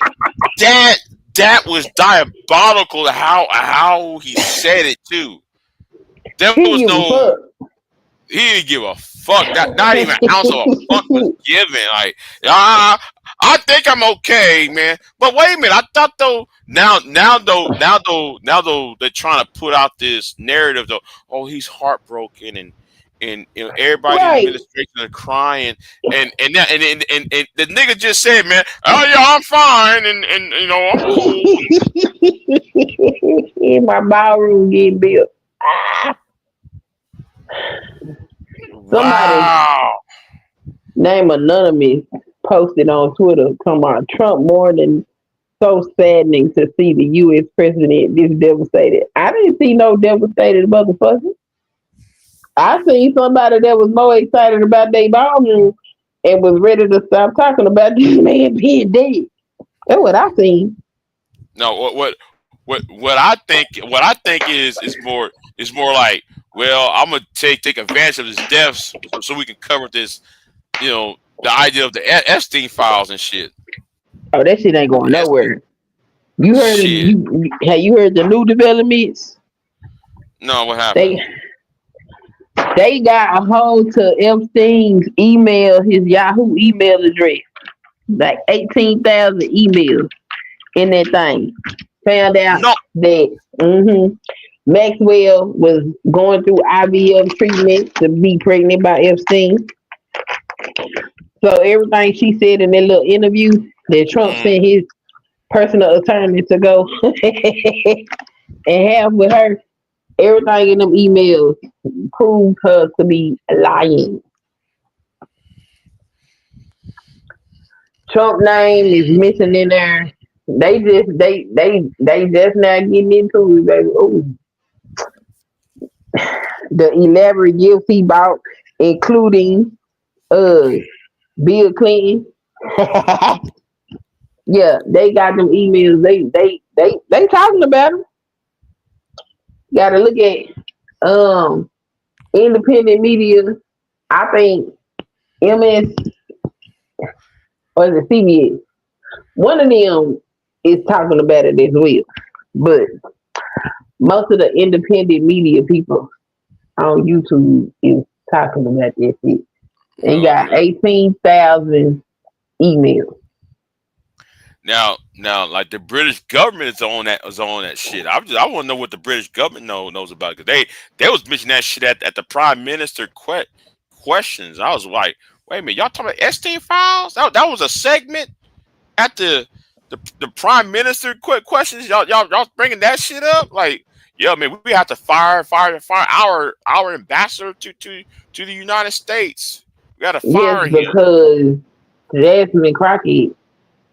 that that was diabolical. How he said it too. There He was give a no. fuck. He didn't give a fuck. Not even an ounce of a fuck was given. Like, I think I'm okay, man. But wait a minute. I thought though. Now though, they're trying to put out this narrative though. Oh, he's heartbroken and everybody in the Right. administration are crying and the nigga just said, man, oh yeah, I'm fine and I'm cool. In my ballroom getting built. Ah, somebody Wow. name anonymous posted on Twitter, come on, Trump more than so saddening to see the U.S. president this devastated. I didn't see no devastated motherfucker. I seen somebody that was more excited about their ballroom and was ready to stop talking about this man being dead. That's what I seen. No, what I think is more like, well, I'm gonna take advantage of his deaths so we can cover this, the idea of the Epstein files and shit. Oh, that shit ain't going The Epstein nowhere. You heard of, shit. have you heard the new developments? No, what happened? They they got a hold to Epstein's email, his Yahoo email address, like 18,000 emails in that thing. Found out No. that Maxwell was going through IVF treatment to be pregnant by Epstein. So everything she said in that little interview that Trump Mm, sent his personal attorney to go and have with her, everything in them emails proved her to be lying. Trump name is missing in there. They just not getting into it, baby. Ooh. The elaborate gifts he bought, including uh Bill Clinton. Yeah, they got them emails. They talking about them. Got to look at independent media. I think MS or the CBS. One of them is talking about it as well, but most of the independent media people on YouTube is talking about this shit. And got okay. 18,000 emails. Now, like the British government is on that shit. I want to know what the British government knows about it, because they was mentioning that shit at the prime minister questions. I was like, wait a minute, y'all talking about Epstein files? That was a segment at the prime minister questions. Y'all bringing that shit up? Like, yeah, man, we have to fire our ambassador to the United States. We got to Yes, fire him. because Jasmine Crockett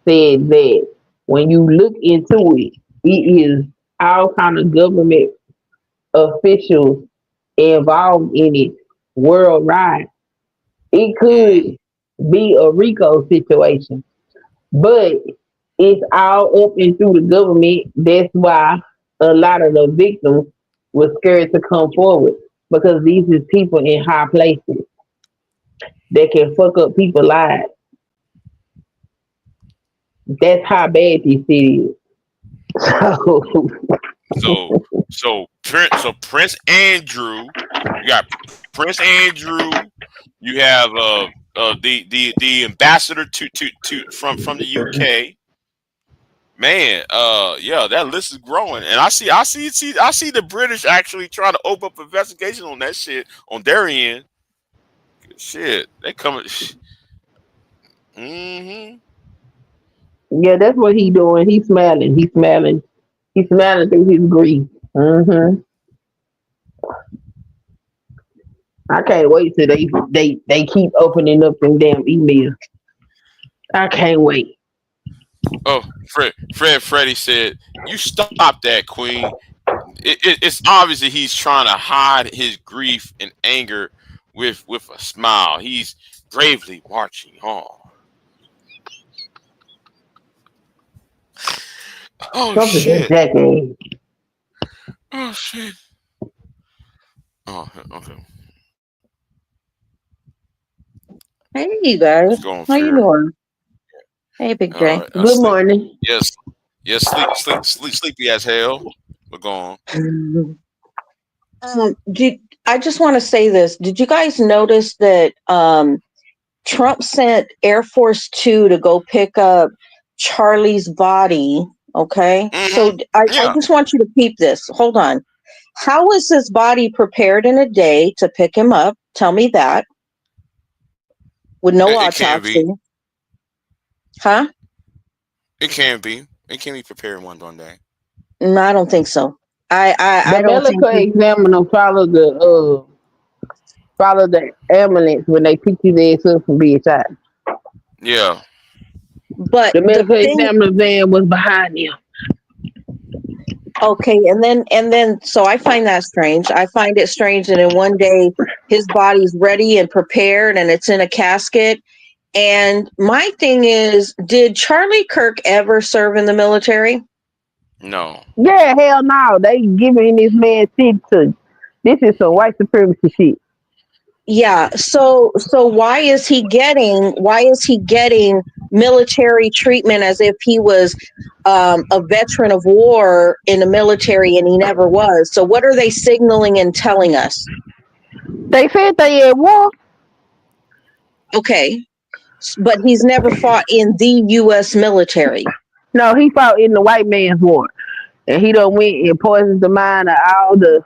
said that when you look into it, it is all kind of government officials involved in it worldwide. It Mm, could be a RICO situation, but it's all up and through the government. That's why a lot of the victims were scared to come forward because these is people in high places that can fuck up people's lives. That's how bad this city is. So, So Prince Andrew, you got Prince Andrew, you have the ambassador to from the UK. Man, yeah, that list is growing, and I see the British actually trying to open up investigation on that shit on their end. Shit, they coming. Hmm. yeah, that's what he doing. He's smiling. He's smiling. He's smiling through his grief. hmm I can't wait till they keep opening up them damn emails. I can't wait. Oh, Freddie said, "You stop that, Queen. It's obvious that he's trying to hide his grief and anger with a smile. He's bravely marching on." Oh Something that shit! jackass. Oh shit! Oh, okay. Hey, you What's guys. going, How you Fear? doing? Hey, Big All J. right, I Good sleep. morning. Yes, yes. Sleepy as hell. We're going. Did I just want to say this? Did you guys notice that Trump sent Air Force Two to go pick up Charlie's body? Okay, Hmm. so I Yeah. just want you to peep this. Hold on. How was his body prepared in a day to pick him up? Tell me that. With no It can autopsy, be. huh? It can be. It can be prepared one day. I don't think so. I The don't think. medical examiner follow the ambulance when they pick his ass up from being shot. Yeah. But The the medical thing, examiner van was behind him. okay, and then, so I find that strange. I find it strange that in one day his body's ready and prepared, and it's in a casket. And my thing is, did Charlie Kirk ever serve in the military? No. Yeah, hell no. They giving this man shit to. This is some white supremacy shit. Yeah. So why is he getting military treatment as if he was a veteran of war in the military and he never was? So what are they signaling and telling us? They said they at war. Okay, but he's never fought in the U.S. military. No, he fought in the white man's war. And he done went and poisoned the mind of all the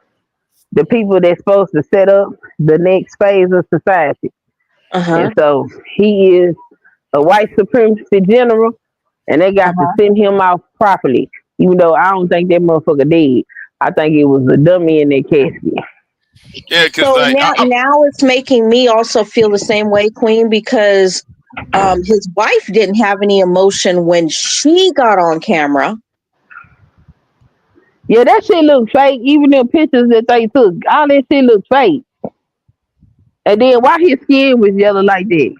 people that's supposed to set up the next phase of society. Uh huh. And so he is a white supremacy general, and they Uh got to huh. send him off properly. Even though I don't think that motherfucker dead. I think it was a dummy in that casket. Yeah, because So like now it's making me also feel the same way, Queen, because his wife didn't have any emotion when she got on camera. Yeah, that shit look fake. Even the pictures that they took, all that shit look fake. And then why his skin was yellow like that?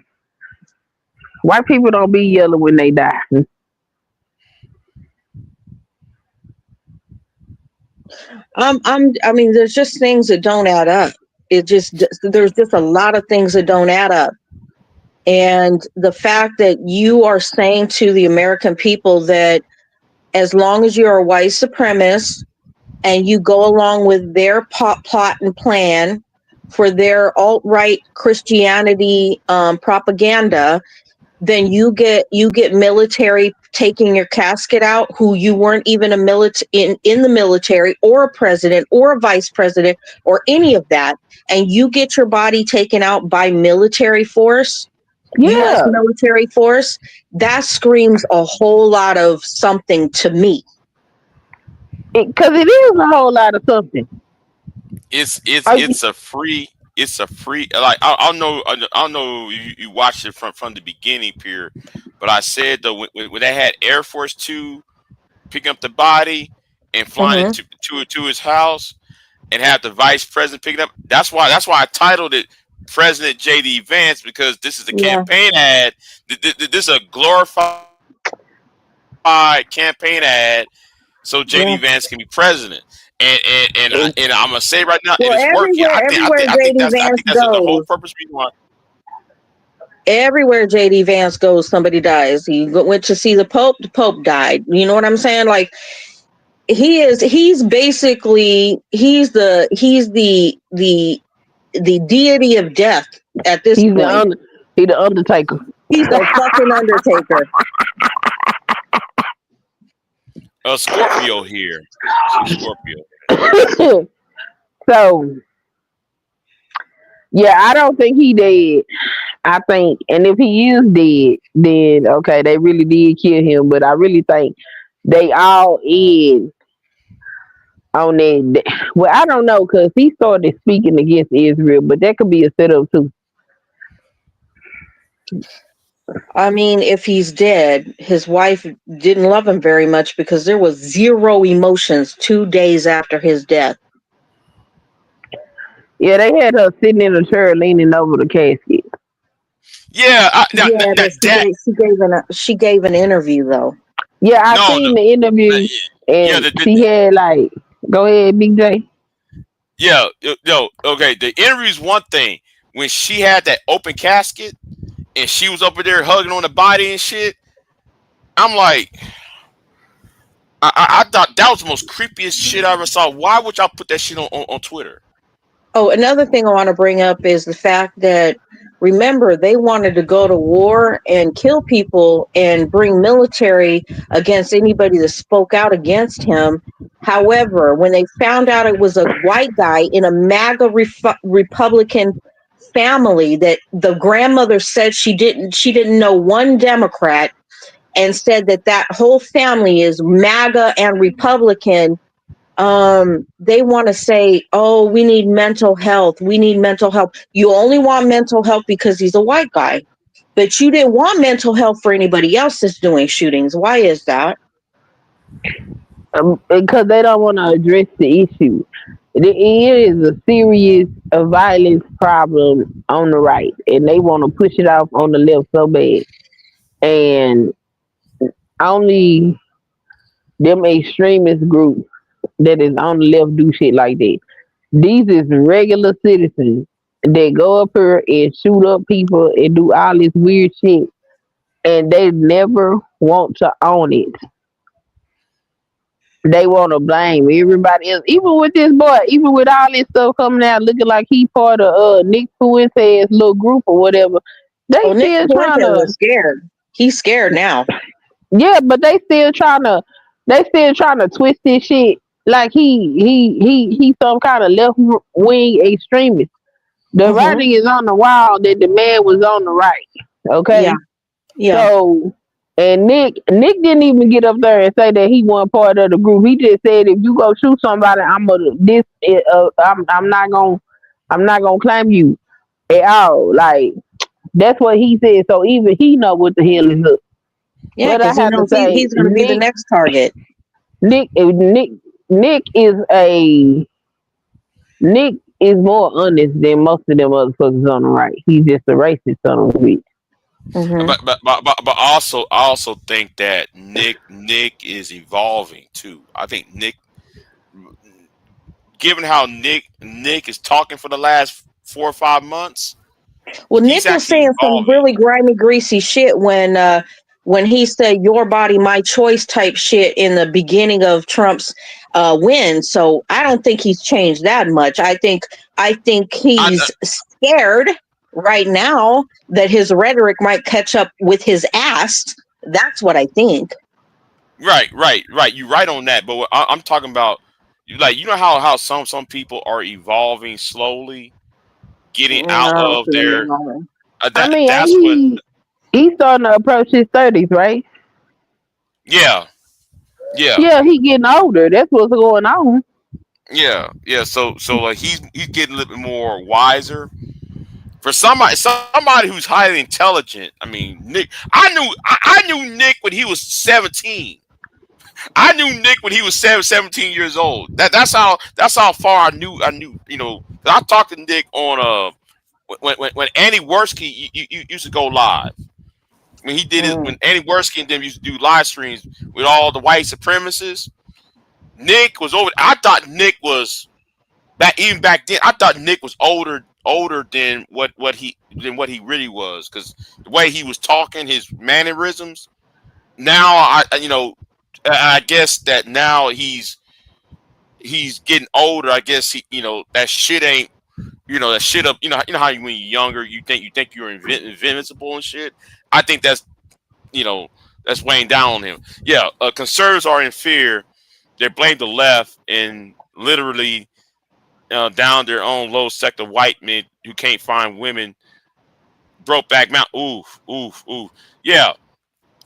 White people don't be yellow when they die. I mean, there's just things that don't add up. There's just a lot of things that don't add up. And the fact that you are saying to the American people that as long as you're a white supremacist and you go along with their plot and plan for their alt-right Christianity propaganda, then you get military taking your casket out who you weren't even in the military or a president or a vice president or any of that, and you get your body taken out by military force, U.S. Yeah, military force. That screams a whole lot of something to me. because it is a whole lot of something. it's it's Like, it's a free it's a free like I know you watched it from the beginning, Pierre, but I said though when they had Air Force Two picking up the body and flying it Mm-hmm. to his house and have the vice president picking up. That's why I titled it President JD Vance, because this is a Yeah, campaign ad. This is a glorified campaign ad so yeah. JD Vance can be president. it, And I'm gonna say right now, it Well, is working. everywhere JD I Vance think that's the whole goes, purpose reason why. everywhere JD Vance goes, somebody dies. He went to see the Pope died. You know what I'm saying? Like he's basically the deity of death at this he's point. he the Undertaker. He's the fucking Undertaker. Scorpio here. Scorpio. So yeah, I don't think he dead. I think, and if he is dead, then okay, they really did kill him. But I really think they all in on that. Well, I don't know because he started speaking against Israel, but that could be a setup too. I mean, if he's dead, his wife didn't love him very much because there was zero emotions 2 days after his death. Yeah, they had her sitting in a chair leaning over the casket. Yeah, Yeah, but that she gave an interview though. Yeah, I no, seen the interview, yeah, and she had like, go ahead, Big J. yeah, yo, okay. The interview is one thing. When she had that open casket and she was over there hugging on the body and shit, I'm like, I thought that was the most creepiest shit I ever saw. Why would y'all put that shit on Twitter? Oh, another thing I want to bring up is the fact that, remember, they wanted to go to war and kill people and bring military against anybody that spoke out against him. However, when they found out it was a white guy in a MAGA Republican family, that the grandmother said she didn't know one Democrat, and said that whole family is MAGA and Republican. They want to say, oh, we need mental health. You only want mental health because he's a white guy. but you didn't want mental health for anybody else that's doing shootings. Why is that? Because they don't want to address the issue. It is a serious violence problem on the right, and they want to push it off on the left so bad. And only them extremist groups that is on the left do shit like that. These is regular citizens that go up here and shoot up people and do all this weird shit, and they never want to own it. They want to blame everybody else, even with this boy, even with all this stuff coming out, looking like he part of Nick Fuente's little group or whatever. They Oh, Nick still trying Fuentes to, is scared. He's scared now. yeah, but they still trying to twist this shit like he some kind of left wing extremist. The Mm-hmm. writing is on the wall that the man was on the right. Okay, Yeah. Yeah. so. And Nick didn't even get up there and say that he wasn't part of the group. He just said, "If you go shoot somebody, I'm not gonna claim you at all." Like that's what he said. So even he know what the hell is up. Yeah, But I because he have to knows say, he's going to be the next target. Nick is a Nick is more honest than most of them motherfuckers on the right. He's just a racist son of a bitch. Mm-hmm. But also I also think that Nick is evolving too. I think Nick, given how Nick is talking for the last 4 or 5 months, Well, he's Nick was actually saying some evolving. really grimy, greasy shit when he said "your body, my choice" type shit in the beginning of Trump's win. So I don't think he's changed that much. I think I, he's scared right now that his rhetoric might catch up with his ass. That's what I think. right. You're right on that. But I'm talking about, like, you know how some people are evolving slowly, getting out No, of their I mean, ain't that's what. he's starting to approach his 30s, right? Yeah, yeah. Yeah, he getting older. That's what's going on. Yeah. So like he's getting a little bit more wiser. For somebody who's highly intelligent, I mean, Nick. I knew Nick when he was 17. I knew Nick when he was 17 years old. That's how far I knew. I talked to Nick on when Annie Worski used to go live. When he did it, when Annie Worski and them used to do live streams with all the white supremacists. Nick was over. I thought Nick was back then. I thought Nick was older than what he really was, because the way he was talking, his mannerisms. Now I guess that now he's getting older. I guess that shit ain't that shit up. You know how when you're younger you think you're invincible and shit. I think that's weighing down on him. Yeah, conservatives are in fear. They blame the left and literally down their own low sect of white men who can't find women. Broke back mountain. Oof, oof, oof. Yeah,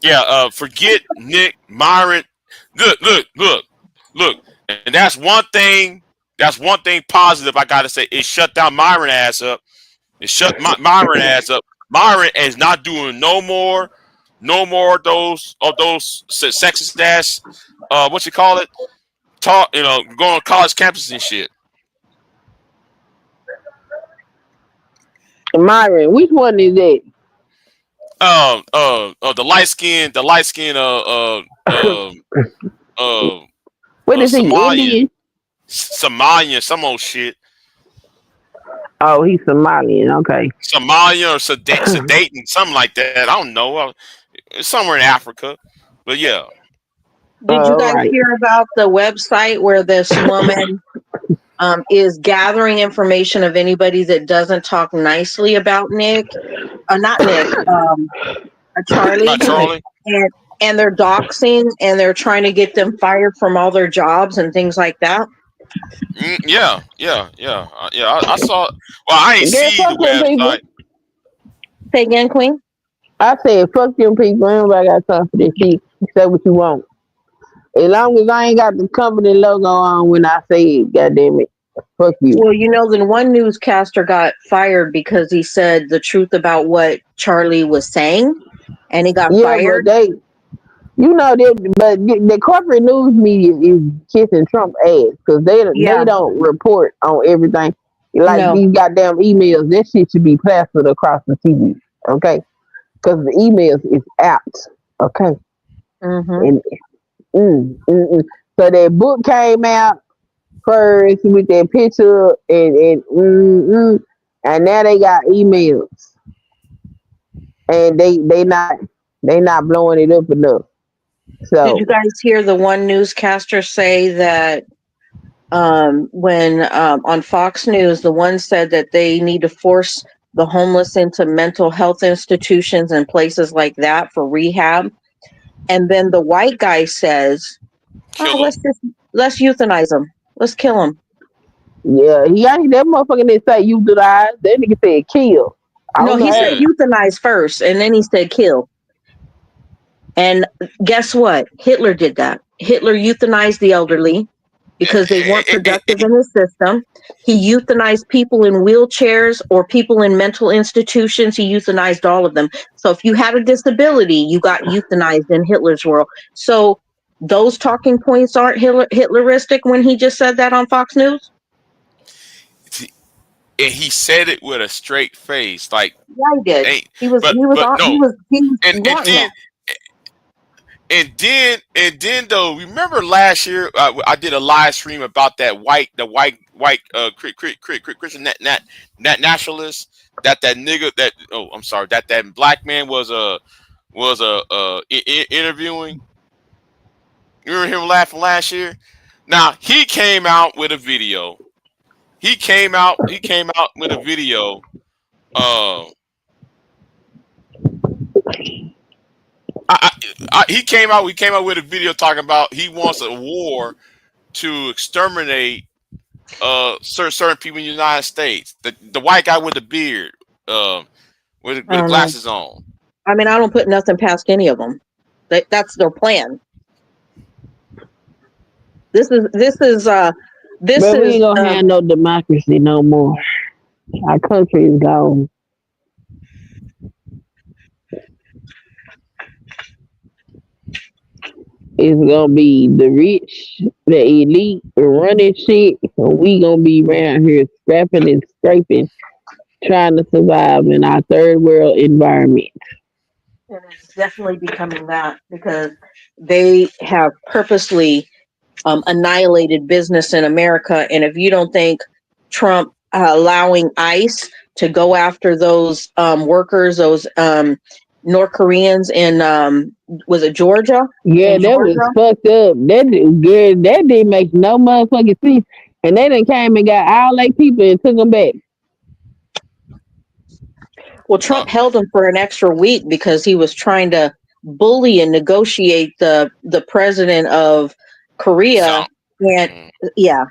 yeah. Forget Nick Myron. Look. And that's one thing. That's one thing positive I gotta say. It shut down Myron ass up. It shut Myron ass up. Myron is not doing no more of those sexist ass. What you call it? Talk. Going on college campuses and shit. Myron, which one is that? The light skin, What is he? Somalian, Indian? some old shit, Oh, he's Somalian. Okay. Somalian or Sudan, something like that. I don't know. It's somewhere in Africa, but yeah. Did you All guys right. hear about the website where this woman is gathering information of anybody that doesn't talk nicely about Nick? Not Nick, Charlie. Not Charlie. And they're doxing and they're trying to get them fired from all their jobs and things like that. Yeah. I saw. Well, I ain't Girl, see the fuck them people. website. Say again, Queen. I said, fuck them people. Everybody got time for this shit. Say what you want. As long as I ain't got the company logo on when I say it, goddamn it. Fuck you. Well, you know, then one newscaster got fired because he said the truth about what Charlie was saying, and he got Yeah, but fired. they, but the corporate news media is kissing Trump ass because they Yeah, don't report on everything. Like no. these goddamn emails, that shit should be plastered across the TV, okay? Because the emails is out, okay? Mm-hmm. And so that book came out first with that picture, and now they got emails, and they not blowing it up enough. Did you So guys hear the one newscaster say that when on Fox News, the one said that they need to force the homeless into mental health institutions and places like that for rehab, and then the white guy says, "Oh, Kill him. let's euthanize them, let's kill them." yeah, he ain't that motherfucker that say euthanize. That nigga said kill. I No, don't know he said Yeah. how. euthanize first, and then he said kill. And guess what? Hitler did that. Hitler euthanized the elderly because they weren't productive in the system. He euthanized people in wheelchairs or people in mental institutions. He euthanized all of them. So if you had a disability, you got euthanized in Hitler's world. So those talking points aren't Hitleristic when he just said that on Fox News? And he said it with a straight face, like Yeah, he did. ain't. He was No, he was and wanting that. then though, remember last year I did a live stream about that white Christian nationalist that nigga that I'm sorry that black man was interviewing. You remember him laughing last year? Now he came out with a video. He came out with a video. Uh, he came out. We came out with a video talking about he wants a war to exterminate certain people in the United States. The white guy with the beard, with I the don't know. glasses on. I mean, I don't put nothing past any of them. That's their plan. This is But we ain't gonna have no democracy no more. Our country is gone. It's gonna be the rich, the elite running shit, and we gonna be around here scrapping and scraping, trying to survive in our third world environment. and it's definitely becoming that because they have purposely annihilated business in America. And if you don't think Trump allowing ICE to go after those workers, those North Koreans in was it Georgia? Yeah, In that was Georgia, fucked up. That didn't make no motherfucking sense. And they done came and got all they people and took them back. well, Uh, Trump held him for an extra week because he was trying to bully and negotiate the president of Korea. Sound. And Mm. yeah,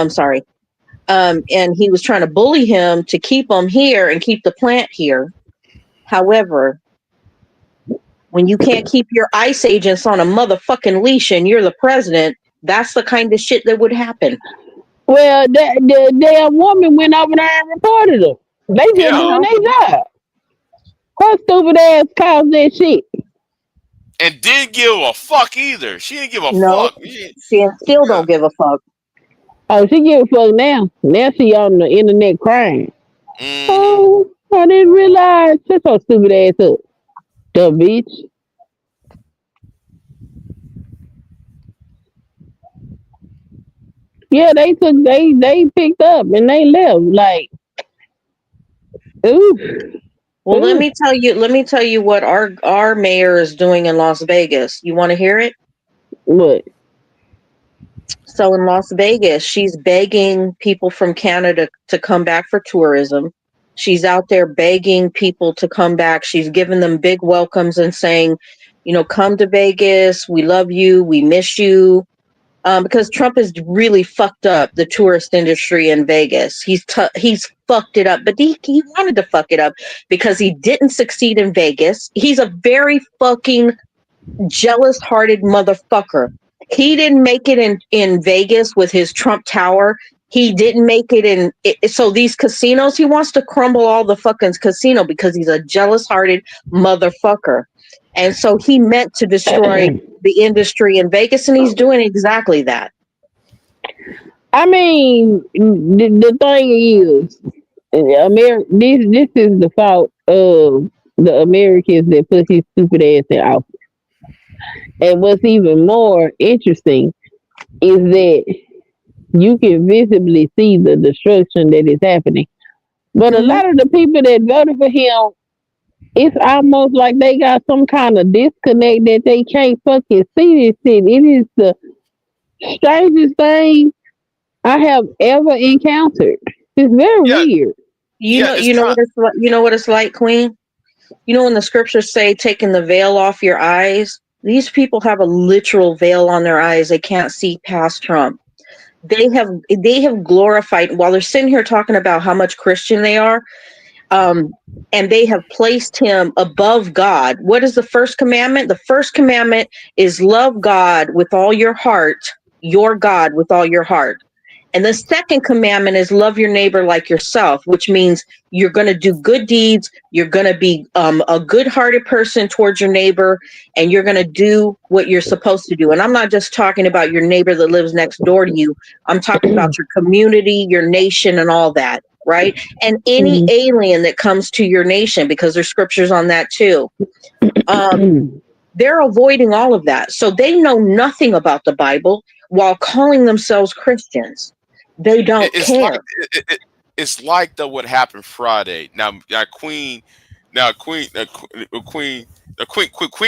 sorry. And he was trying to bully him to keep him here and keep the plant here. However, when you can't keep your ICE agents on a motherfucking leash and you're the president, that's the kind of shit that would happen. Well, the damn woman went over there and reported them. They just I Yeah, doing know. their job. Her stupid ass caused that shit. and didn't give a fuck either. She didn't give a No, fuck. she still Yeah. don't give a fuck. Oh, she give a fuck now. Now she on the internet crying. Mm-hmm. Oh, I didn't realize. Shut your stupid ass up, dumb bitch. Yeah, they picked up and they left. Like, ooh, Well, ooh. let me tell you what our mayor is doing in Las Vegas. You want to hear it? What? So in Las Vegas, she's begging people from Canada to come back for tourism. She's out there begging people to come back. She's giving them big welcomes and saying, you know, come to Vegas. We love you. We miss you. Because Trump has really fucked up the tourist industry in Vegas. He's fucked it up, but he wanted to fuck it up because he didn't succeed in Vegas. He's a very fucking jealous-hearted motherfucker. He didn't make it in Vegas with his Trump Tower He didn't make it in. So these casinos, he wants to crumble all the fucking casino because he's a jealous-hearted motherfucker. And so he meant to destroy the industry in Vegas, and he's doing exactly that. I mean, the thing is, this is the fault of the Americans that put his stupid ass in office. And what's even more interesting is that you can visibly see the destruction that is happening. But a lot of the people that voted for him, it's almost like they got some kind of disconnect that they can't fucking see this shit. It is the strangest thing I have ever encountered. It's very Yeah, weird. yeah. It's You know kind. what it's like. You know what it's like, Queen. You know when the scriptures say taking the veil off your eyes. These people have a literal veil on their eyes. They can't see past Trump. They have glorified while they're sitting here talking about how much Christian they are. And they have placed him above God. What is the first commandment? The first commandment is love God with all your heart, your God with all your heart. And the second commandment is love your neighbor like yourself, which means you're going to do good deeds. You're going to be a good-hearted person towards your neighbor, and you're going to do what you're supposed to do. And I'm not just talking about your neighbor that lives next door to you. I'm talking about your community, your nation, and all that, right? And any Mhm. alien that comes to your nation, because there's scriptures on that too. They're avoiding all of that. So they know nothing about the Bible while calling themselves Christians. They don't It's like care. it's like what happened Friday. Queen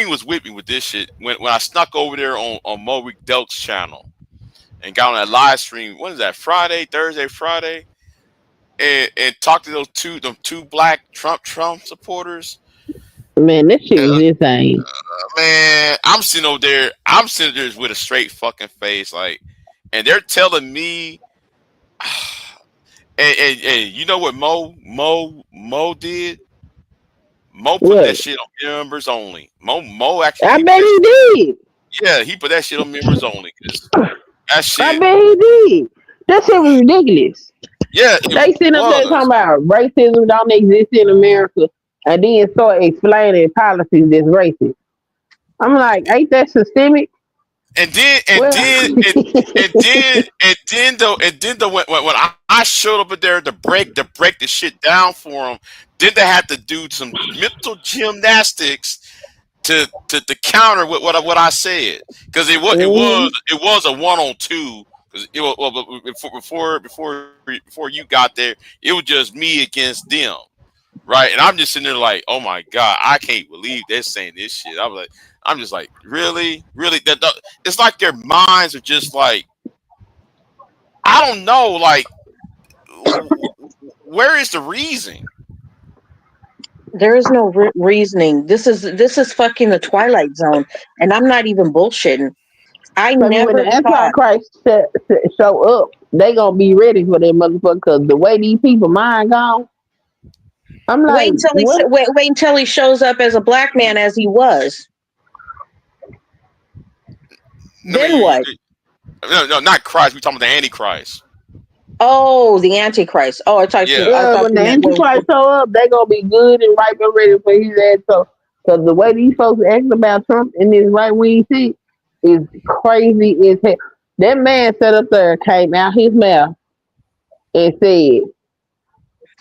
was with me with this shit when I snuck over there on Moby Delk's channel and got on that live stream. What is that? Friday, and talked to them two black Trump supporters. Man, that shit was insane. Man, I'm sitting there with a straight fucking face, like, and they're telling me. And you know what Mo did? Mo put that What? shit on members only. Mo actually I he put bet that shit. he did. Yeah, he put that shit on members only because that I shit. bet he did. That shit was ridiculous. Yeah, it They sitting up there talking was. about racism don't exist in America and then start explaining policies that's racist. I'm like, ain't that systemic? And then and Well, then and, and then though when I showed up there to break the shit down for them, then they had to do some mental gymnastics to counter what I said because mhm. it was a 1-on-2 because it was well, before you got there it was just me against them, right? And I'm just sitting there like, oh my god, I can't believe they're saying this shit. I'm just like, really it's like their minds are just like, I don't know, like, where is the reason? There is no reasoning. This is fucking the Twilight Zone, and I'm not even bullshitting. I So when never the thought. Antichrist show up, they gonna be ready for that motherfucker. Cause the way these people mind gone, I'm like, what? Wait until he shows up as a black man as he was. I Then mean, what? no, not Christ. We talking about the Antichrist. Oh, the Antichrist. Oh, Yeah, I thought When you the meant when. Antichrist show up, they gonna be good and ripe and ready for his ass. So, cause the way these folks act about Trump and this right wing shit is crazy as hell. That man sat up there, came out his mouth and said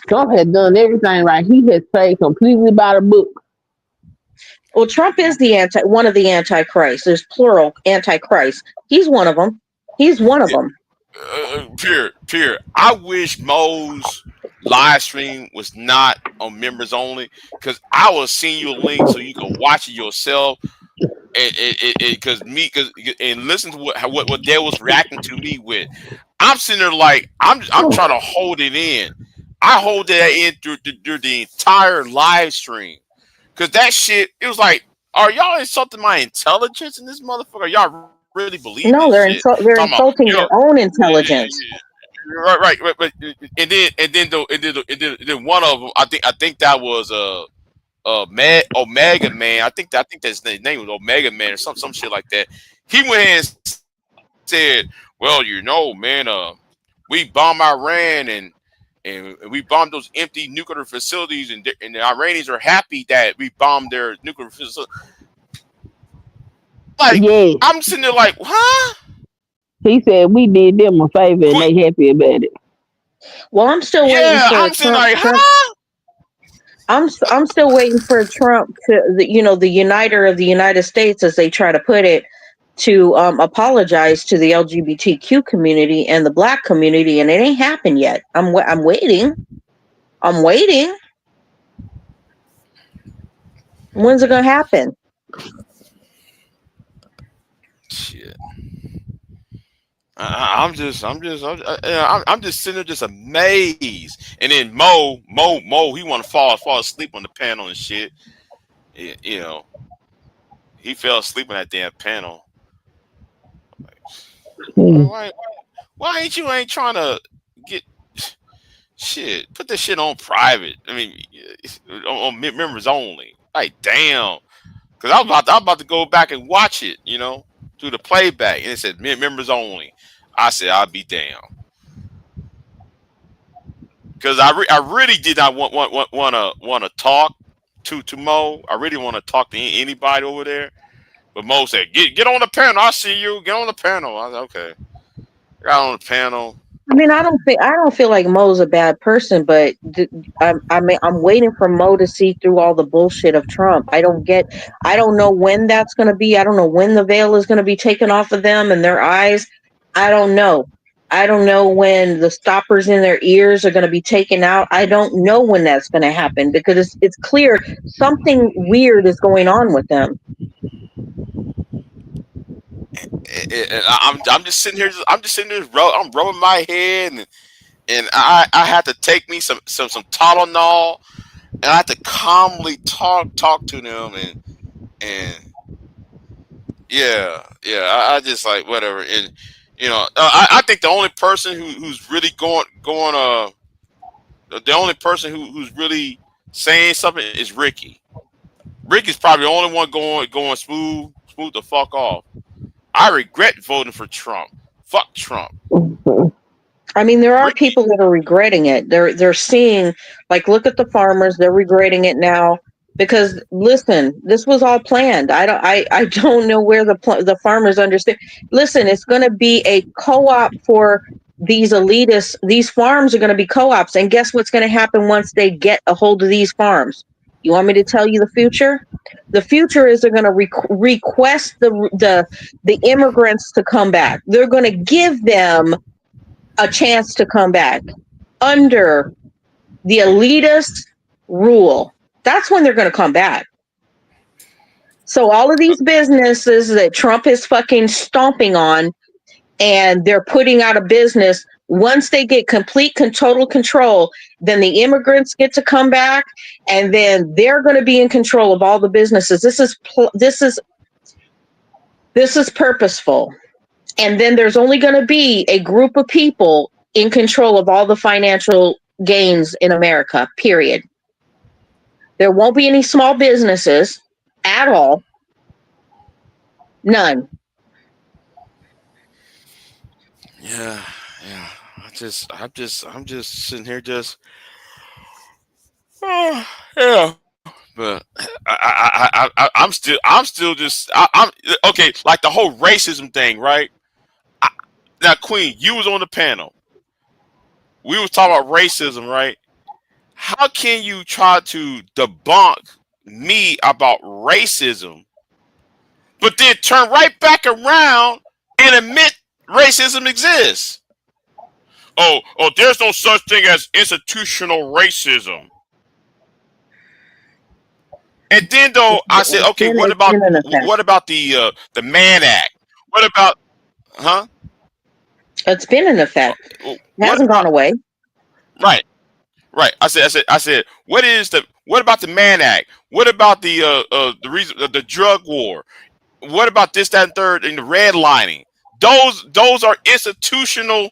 Trump had done everything right. He has played completely by the book. Well, Trump is one of the Antichrists. There's plural Antichrist. He's one of them. He's one of them. Pure. I wish Mo's live stream was not on members only because I will send you a link so you can watch it yourself. And because and listen to what Dale was reacting to me with. I'm sitting there like I'm trying to hold it in. I hold that in through the entire live stream because that shit. It was like, are y'all insulting my intelligence in this motherfucker? Y'all really believe No, this shit? they're Talking about, insulting their own intelligence. right. But and then one of them, I think that was Omega Man. I think that's his name was Omega Man or some shit like that. He went ahead and said, "Well, man, we bombed Iran and we bombed those empty nuclear facilities, and the Iranians are happy that we bombed their nuclear facilities. Like, Yes. I'm sitting there like, huh? He said we did them a favor and Quit. they happy about it. Well, I'm still waiting Yeah, for I'm sitting like, Trump. huh? I'm still waiting for Trump to, the uniter of the United States, as they try to put it, to apologize to the LGBTQ community and the Black community, and it ain't happened yet. I'm waiting. I'm waiting. When's it gonna happen? Shit. I'm just sitting there just amazed. And then Mo, he want to fall asleep on the panel and shit. You know, he fell asleep on that damn panel. Why ain't trying to get shit? Put this shit on private. I mean, on members only. Like, damn. Because I'm about to go back and watch it. Do the playback, and it said members only. I said, I'll be damned. Because I really did not want to talk to Mo. I really want to talk to anybody over there. But Mo said, get on the panel. I see you. Get on the panel. I said, okay. Got on the panel. I mean, I don't feel like Mo's a bad person, but I'm waiting for Mo to see through all the bullshit of Trump. I don't know when that's going to be. I don't know when the veil is going to be taken off of them and their eyes. I don't know. I don't know when the stoppers in their ears are going to be taken out. I don't know when that's going to happen, because it's clear something weird is going on with them. I'm just sitting here. I'm rubbing my head, and I had to take me some Tylenol, and I had to calmly talk to them, and yeah. I just like whatever, and I think the only person who's really going the only person who's really saying something is Ricky. Ricky's probably the only one going smooth the fuck off. I regret voting for Trump. Fuck Trump. I mean, there are people that are regretting it. They're seeing, like, look at the farmers. They're regretting it now because, listen, this was all planned. I don't know where the farmers understand. Listen, it's going to be a co-op for these elitists. These farms are going to be co-ops, and guess what's going to happen once they get a hold of these farms? You want me to tell you the future? The future is they're going to request the immigrants to come back. They're going to give them a chance to come back under the elitist rule. That's when they're going to come back. So all of these businesses that Trump is fucking stomping on and they're putting out of business, once they get complete total control, then the immigrants get to come back, and then they're going to be in control of all the businesses. This is purposeful. And then there's only going to be a group of people in control of all the financial gains in America, period. There won't be any small businesses at all. None. Yeah. I'm just sitting here just, yeah. But I'm still just, I'm okay. Like the whole racism thing, right? Now, Queen, you was on the panel. We was talking about racism, right? How can you try to debunk me about racism, but then turn right back around and admit racism exists? Oh, there's no such thing as institutional racism. And then though I said, okay, what about the Mann Act? What about, huh? It's been in effect. It hasn't gone away. Right. I said, what about the Mann Act? What about the reason the drug war? What about this, that, and third, and the redlining? Those are institutional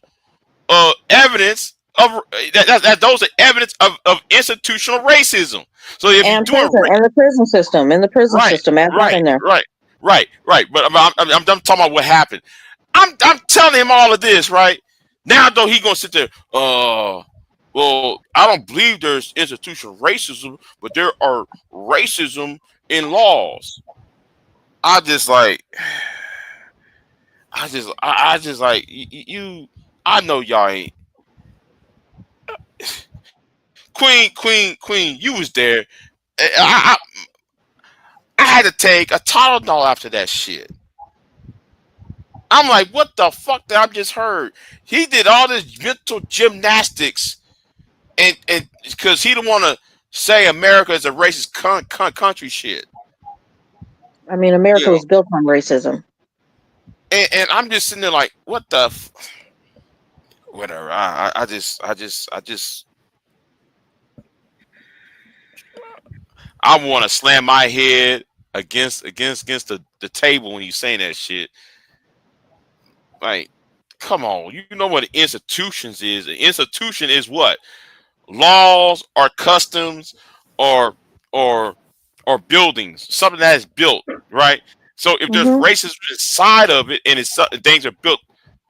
evidence of that. Those are evidence of institutional racism. So if and you're doing the prison system, add that in there. Right. But I'm talking about what happened. I'm telling him all of this, right? Now though he gonna sit there, well, I don't believe there's institutional racism, but there are racism in laws. I just like I just like you I know y'all ain't Queen, you was there. I had to take a Tylenol after that shit. I'm like, what the fuck did I just heard? He did all this mental gymnastics, and because he don't want to say America is a racist country shit. I mean, You America know, was built on racism. and I'm just sitting there like, what the whatever. I just I want to slam my head against the table when you saying that shit. Like, come on, you know what institutions is? An institution is what? Laws or customs or or or buildings, something that is built, right? So if there's Hmm. racism inside of it and things are built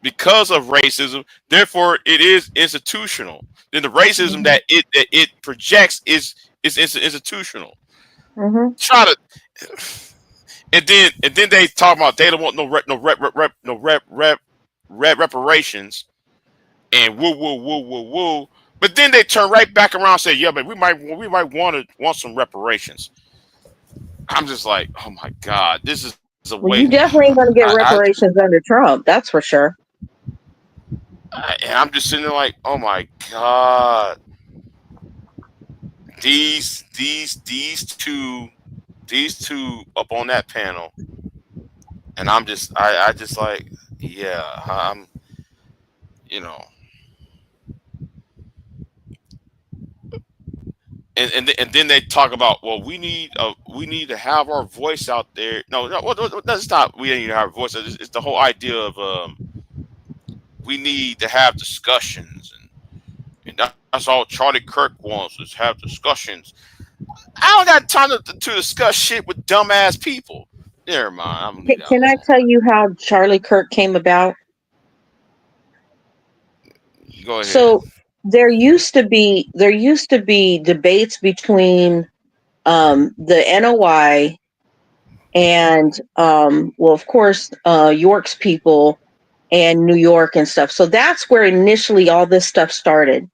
because of racism, therefore it is institutional. Then the racism Hmm. that it projects is institutional. Hmm. Try to and then they talk about they don't want no reparations and woo woo woo woo woo. But then they turn right back around and say, yeah, but we might want some reparations. I'm just like, oh my god, this is a way. Well, you definitely ain't going to get reparations under Trump. That's for sure. And I'm just sitting there like, oh my god, these two up on that panel, and I just like, yeah, I'm, you know, and then they talk about, well, we need to have our voice out there. No, no, that's not. We need to have a voice. It's the whole idea of we need to have discussions, and that's all Charlie Kirk wants is have discussions. I don't got time to discuss shit with dumbass people. Never mind, I'm gonna leave that Can I alone. tell you how Charlie Kirk came about? Go ahead. So there used to be debates between the NOI and well, of course, York's people and New York and stuff. So that's where initially all this stuff started.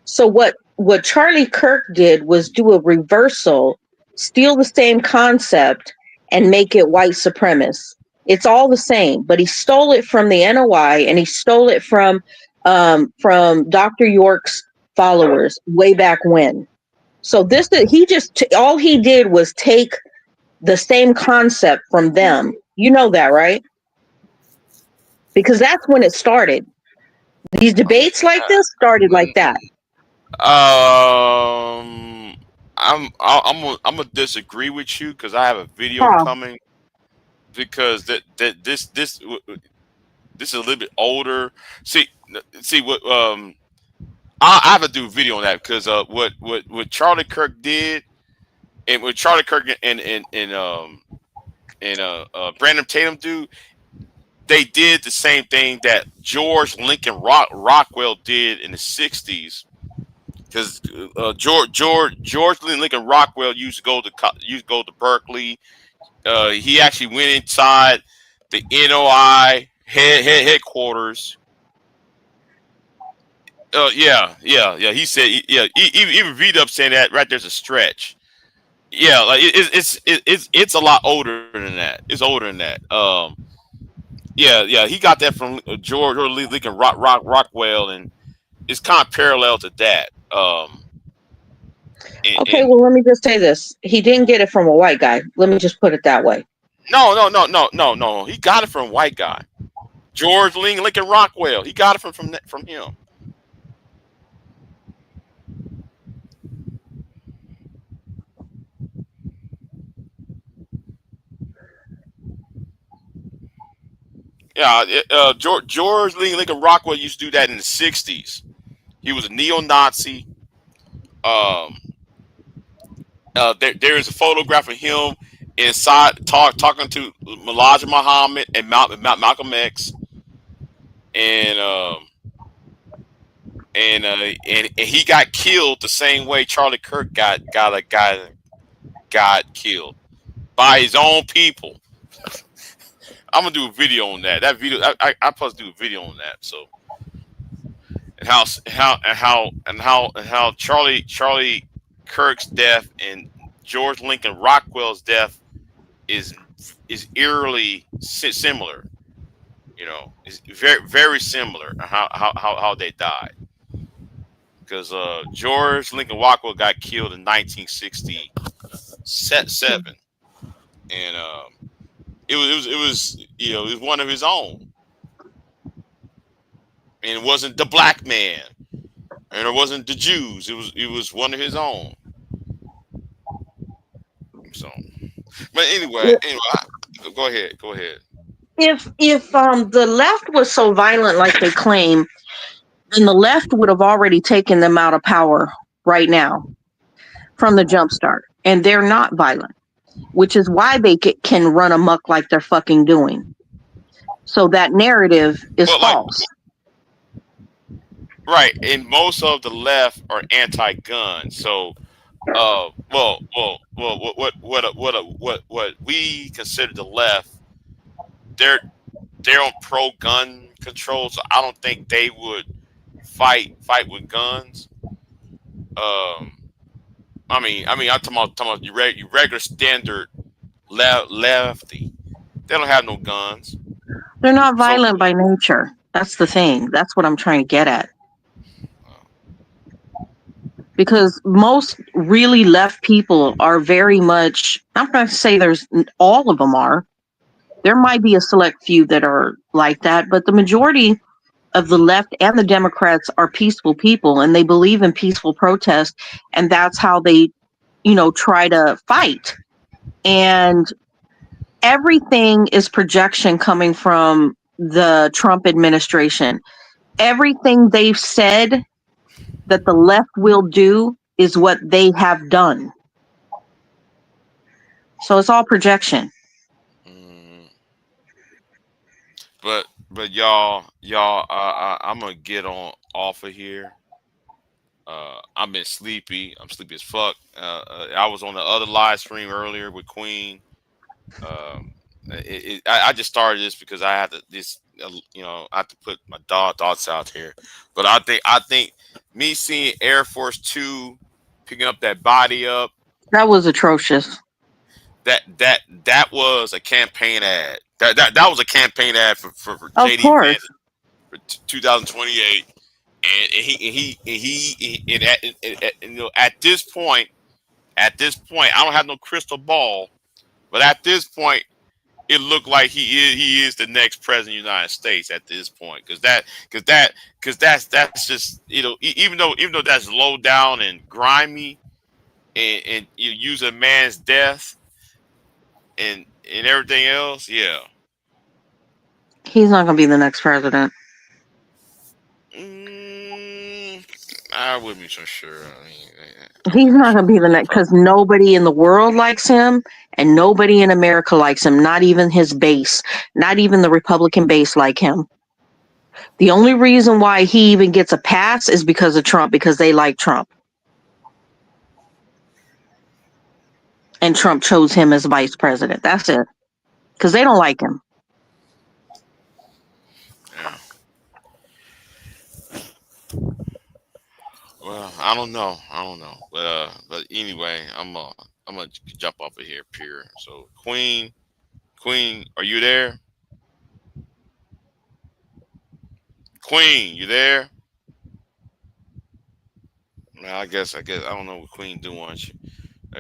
So what Charlie Kirk did was do a reversal, steal the same concept and make it white supremacist. It's all the same, but he stole it from the NOI and he stole it from Dr. York's followers way back when. So this he just all he did was take the same concept from them. You know that, right? Because that's when it started. These I mean, debates like this started like that. um, I'm gonna disagree with you because I have a video Huh. coming because this is a little bit older. See what I have to do a video on that because what Charlie Kirk did and what Charlie Kirk and Brandon Tatum do, they did the same thing that George Lincoln Rockwell did in the '60s. Because George Lincoln Rockwell used to go to Berkeley. He actually went inside the NOI headquarters. Yeah. He said, yeah. Even read up saying that right there's a stretch. Yeah, like it's a lot older than that. It's older than that. Yeah. He got that from George or Lincoln Rockwell, and it's kind of parallel to that. Okay, And well, let me just say this. He didn't get it from a white guy. Let me just put it that way. no. He got it from a white guy, George Lincoln Rockwell. He got it from him. Yeah, George Lincoln Rockwell used to do that in the '60s. He was a neo-Nazi. Um, there is a photograph of him inside talking to Elijah Muhammad and Malcolm X, and and he got killed the same way Charlie Kirk got killed by his own people. I'm gonna do a video on that. That video, I supposed to do a video on that. So and how Charlie Kirk's death and George Lincoln Rockwell's death is eerily similar. You know, it's very similar. How they died. Because George Lincoln Rockwell got killed in 1967, and it was it was one of his own, and it wasn't the black man, and it wasn't the Jews. It was one of his own. So, but anyway, go ahead. If the left was so violent like they claim, then the left would have already taken them out of power right now from the jump start. And they're not violent, which is why they can run amok like they're fucking doing. So that narrative is false. Right, and most of the left are anti-gun. So, what we consider the left, they're on pro-gun control. So I don't think they would fight with guns. I'm talking about your regular standard lefty. They don't have no guns. They're not violent by nature. That's the thing. That's what I'm trying to get at. Because most really left people are very much, I'm not going to say all of them are. There might be a select few that are like that, but the majority of the left and the Democrats are peaceful people, and they believe in peaceful protest, and that's how they, try to fight. And everything is projection coming from the Trump administration. Everything they've said that the left will do is what they have done. So it's all projection. But y'all, I'm gonna get on off of here. I've been sleepy. I'm sleepy as fuck. I was on the other live stream earlier with Queen. I just started this because I had to I have to put my thoughts out here. But I think me seeing Air Force 2 picking up that body up, that was atrocious. That was a campaign ad. That was a campaign ad for JD Vance for 2028. And at this point, I don't have no crystal ball, but at this point, it looked like he is the next president of the United States at this point, because that's just even though that's low down and grimy, and you use a man's death and everything else, yeah. He's not gonna be the next president. I wouldn't be so sure. He's not going to be the next, because nobody in the world likes him, and nobody in America likes him. Not even his base, not even the Republican base like him. The only reason why he even gets a pass is because of Trump, because they like Trump. And Trump chose him as vice president. That's it. Because they don't like him. Yeah. Well, I don't know, but anyway, I'm gonna jump off of here, Pierre. So, Queen, are you there? Queen, you there? Well, I guess I don't know what Queen doing.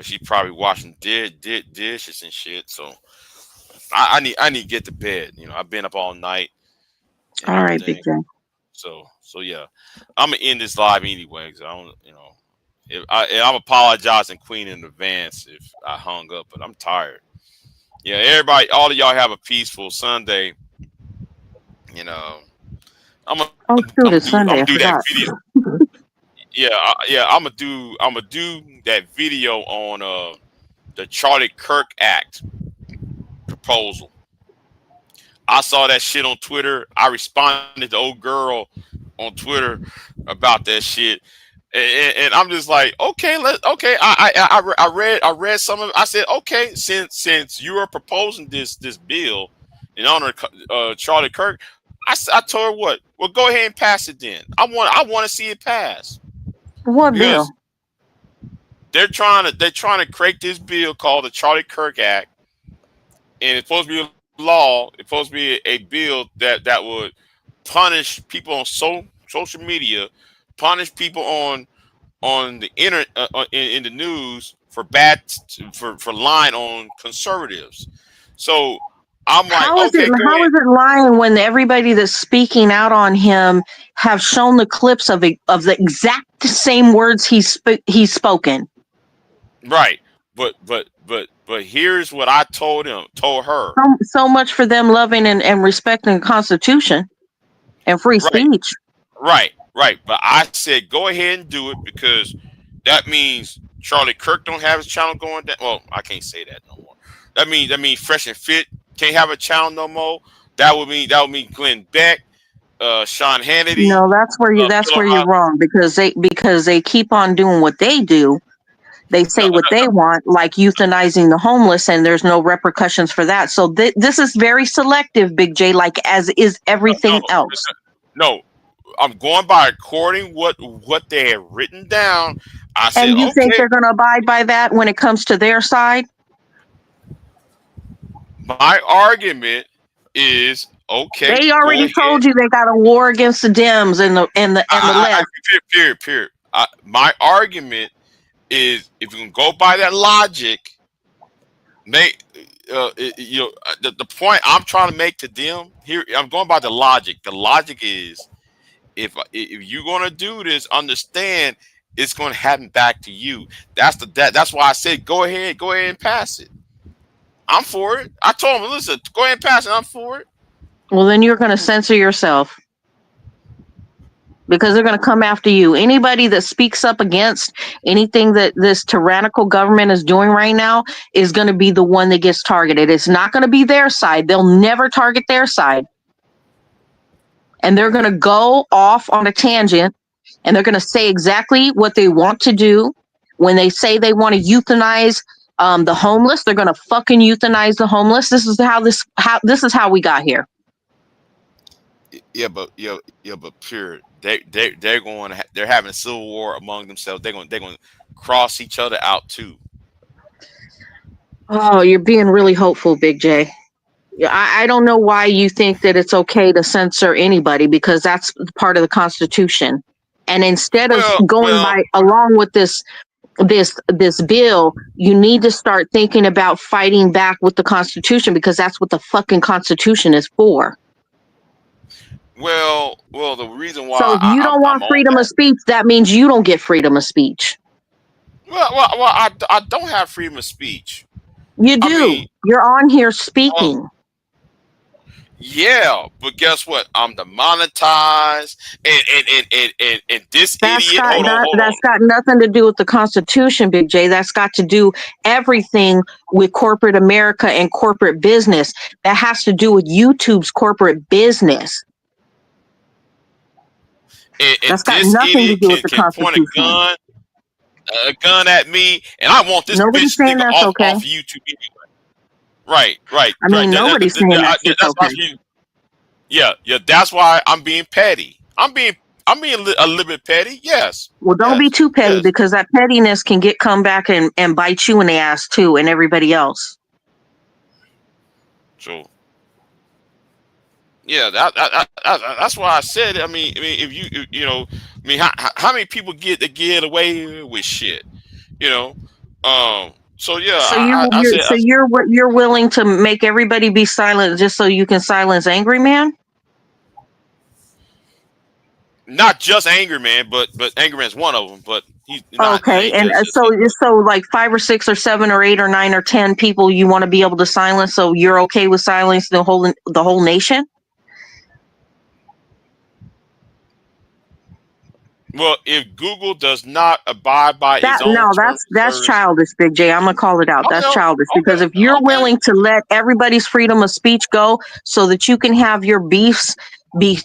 She probably washing dishes and shit. So, I need to get to bed. I've been up all night. All right, Big J. So yeah, I'm gonna end this live anyway, because I don't, I'm apologizing, Queen, in advance if I hung up, but I'm tired. Yeah, everybody, all of y'all have a peaceful Sunday. I'm gonna do that video. I'm gonna do that video on the Charlie Kirk Act proposal. I saw that shit on Twitter. I responded to old girl on Twitter about that shit. And I'm just like, okay, okay. I read some of it. I said, okay, since you are proposing this bill in honor of Charlie Kirk, I told her what? Well, go ahead and pass it then. I want to see it pass What because bill? they're trying to create this bill called the Charlie Kirk Act, and it's supposed to be a law. It's supposed to be a bill that would punish people on social media, punish people on the internet, in the news for for lying on conservatives. So I'm like, okay, go How ahead. is it lying when everybody that's speaking out on him have shown the clips of the exact same words he's spoken? Right, but here's what I told her. So much for them loving and respecting the Constitution and free Right, speech. right. But I said go ahead and do it because that means Charlie Kirk don't have his channel going down. Well, I can't say that no more. That means Fresh and Fit can't have a channel no more. That would mean Glenn Beck, Sean Hannity, No, that's Philip. where you're wrong because they keep on doing what they do. They No, say what they want, like euthanizing the homeless, and there's no repercussions for that. So this is very selective, Big J, like as is no, everything else. no. I'm going by according what they have written down. I said, And you think okay, they're going to abide by that when it comes to their side? my argument is okay, They go already ahead. told you they got a war against the Dems and the left. Period. My argument is if you can go by that logic, make the point I'm trying to make to them here. I'm going by the logic. The logic is if you're gonna do this, understand it's gonna happen back to you. That's why I said go ahead and pass it. I'm for it. I told him, listen, go ahead and pass it. I'm for it. Well, then you're going to censor yourself because they're going to come after you. Anybody that speaks up against anything that this tyrannical government is doing right now is going to be the one that gets targeted. It's not going to be their side. They'll never target their side. And they're going to go off on a tangent and they're going to say exactly what they want to do. When they say they want to euthanize the homeless, they're going to fucking euthanize the homeless. This is how we got here. Yeah, but pure. They're having a civil war among themselves. They're going to cross each other out too. Oh, you're being really hopeful, Big J. I don't know why you think that it's okay to censor anybody because that's part of the Constitution. And instead of going by along with this bill, you need to start thinking about fighting back with the Constitution because that's what the fucking Constitution is for. Well, the reason why So if you don't want freedom of speech, that means you don't get freedom of speech. Well, I don't have freedom of speech. You do. You're on here speaking. Yeah, but guess what? I'm demonetized, and this idiot. Hold on. That's got nothing to do with the Constitution, Big J. That's got to do everything with corporate America and corporate business. That has to do with YouTube's corporate business. That's got nothing to do with the Constitution. Point a gun at me, and I want this Nobody's bitch nigga off YouTube anyway. Right. I mean, nobody's saying that's okay. Yeah. That's why I'm being petty. I'm being a little bit petty. Yes. Well, don't be too petty because that pettiness can come back and bite you in the ass too, and everybody else. So. Yeah, that's why I said. I mean, if how many people get away with shit, So yeah, so you're willing to make everybody be silent just so you can silence Angry Man? Not just Angry Man, but Angry Man's one of them. But he's not. Okay, and so like 5 or 6 or 7 or 8 or 9 or 10 people you want to be able to silence. So you're okay with silencing the whole nation? Well, if Google does not abide by its own that's childish, Big J. I'm gonna call it out. That's childish because if you're willing to let everybody's freedom of speech go so that you can have your beefs be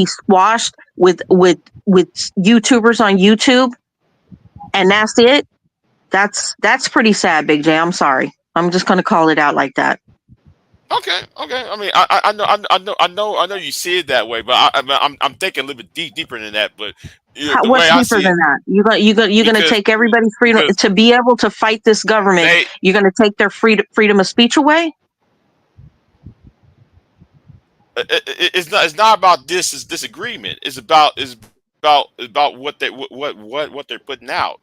squashed with YouTubers on YouTube, and that's it. That's pretty sad, Big J. I'm sorry. I'm just gonna call it out like that. Okay. I mean, I know you see it that way, but I'm thinking a little bit deeper than that. But the way What's I deeper see it, than that? You're gonna because take everybody's freedom because to be able to fight this government. they You're gonna take their freedom of speech away? it's not about this disagreement. It's about what they're putting out.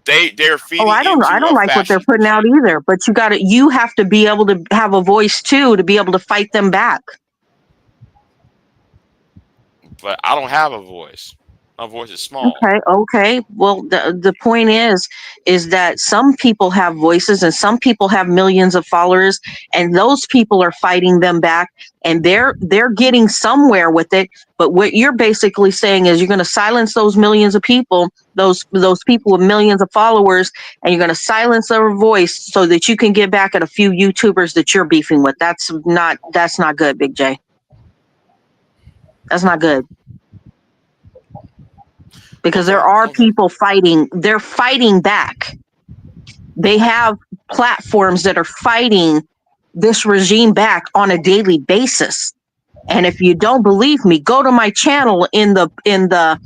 They're Oh, feeding I into don't a like what they're fascist putting out regime. either. But you have to be able to have a voice too, to be able to fight them back. But I don't have a voice. My voice is small. Okay. Well, the point is that some people have voices and some people have millions of followers, and those people are fighting them back, and they're getting somewhere with it. But what you're basically saying is you're going to silence those millions of people, those people with millions of followers, and you're going to silence their voice so that you can get back at a few YouTubers that you're beefing with. That's not good, Big J. That's not good. Because there are Okay. people they're fighting back. They have platforms that are fighting this regime back on a daily basis. And if you don't believe me, go to my channel in the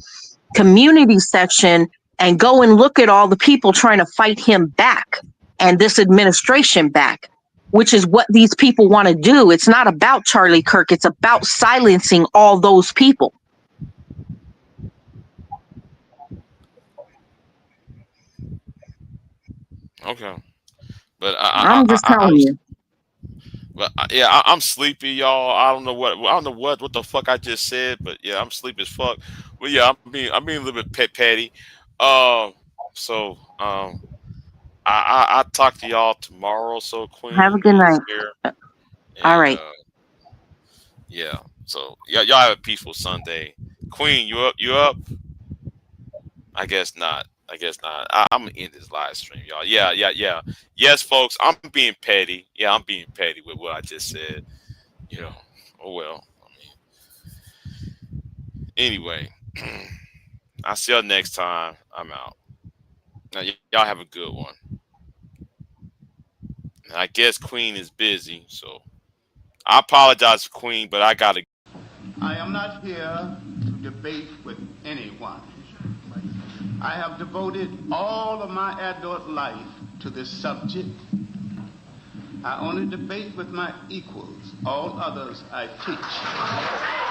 community section and go and look at all the people trying to fight him back and this administration back, which is what these people want to do. It's not about Charlie Kirk. It's about silencing all those people. Okay. But I'm just telling you. I'm sleepy, y'all. I don't know what the fuck I just said, but yeah, I'm sleepy as fuck. But yeah, I'm being a little bit petty. So I'll talk to y'all tomorrow. So Have a Queen good is night. here, All and right. yeah. So y'all have a peaceful Sunday. Queen, you up? You up? I guess not. I'm gonna end this live stream, y'all. Yeah. Yes, folks, I'm being petty. Yeah, I'm being petty with what I just said. You know. Oh well. I mean, anyway, I'll see y'all next time. I'm out. Now, y'all have a good one. And I guess Queen is busy, so I apologize, Queen, but I gotta. I am not here to debate with anyone. I have devoted all of my adult life to this subject. I only debate with my equals. All others I teach.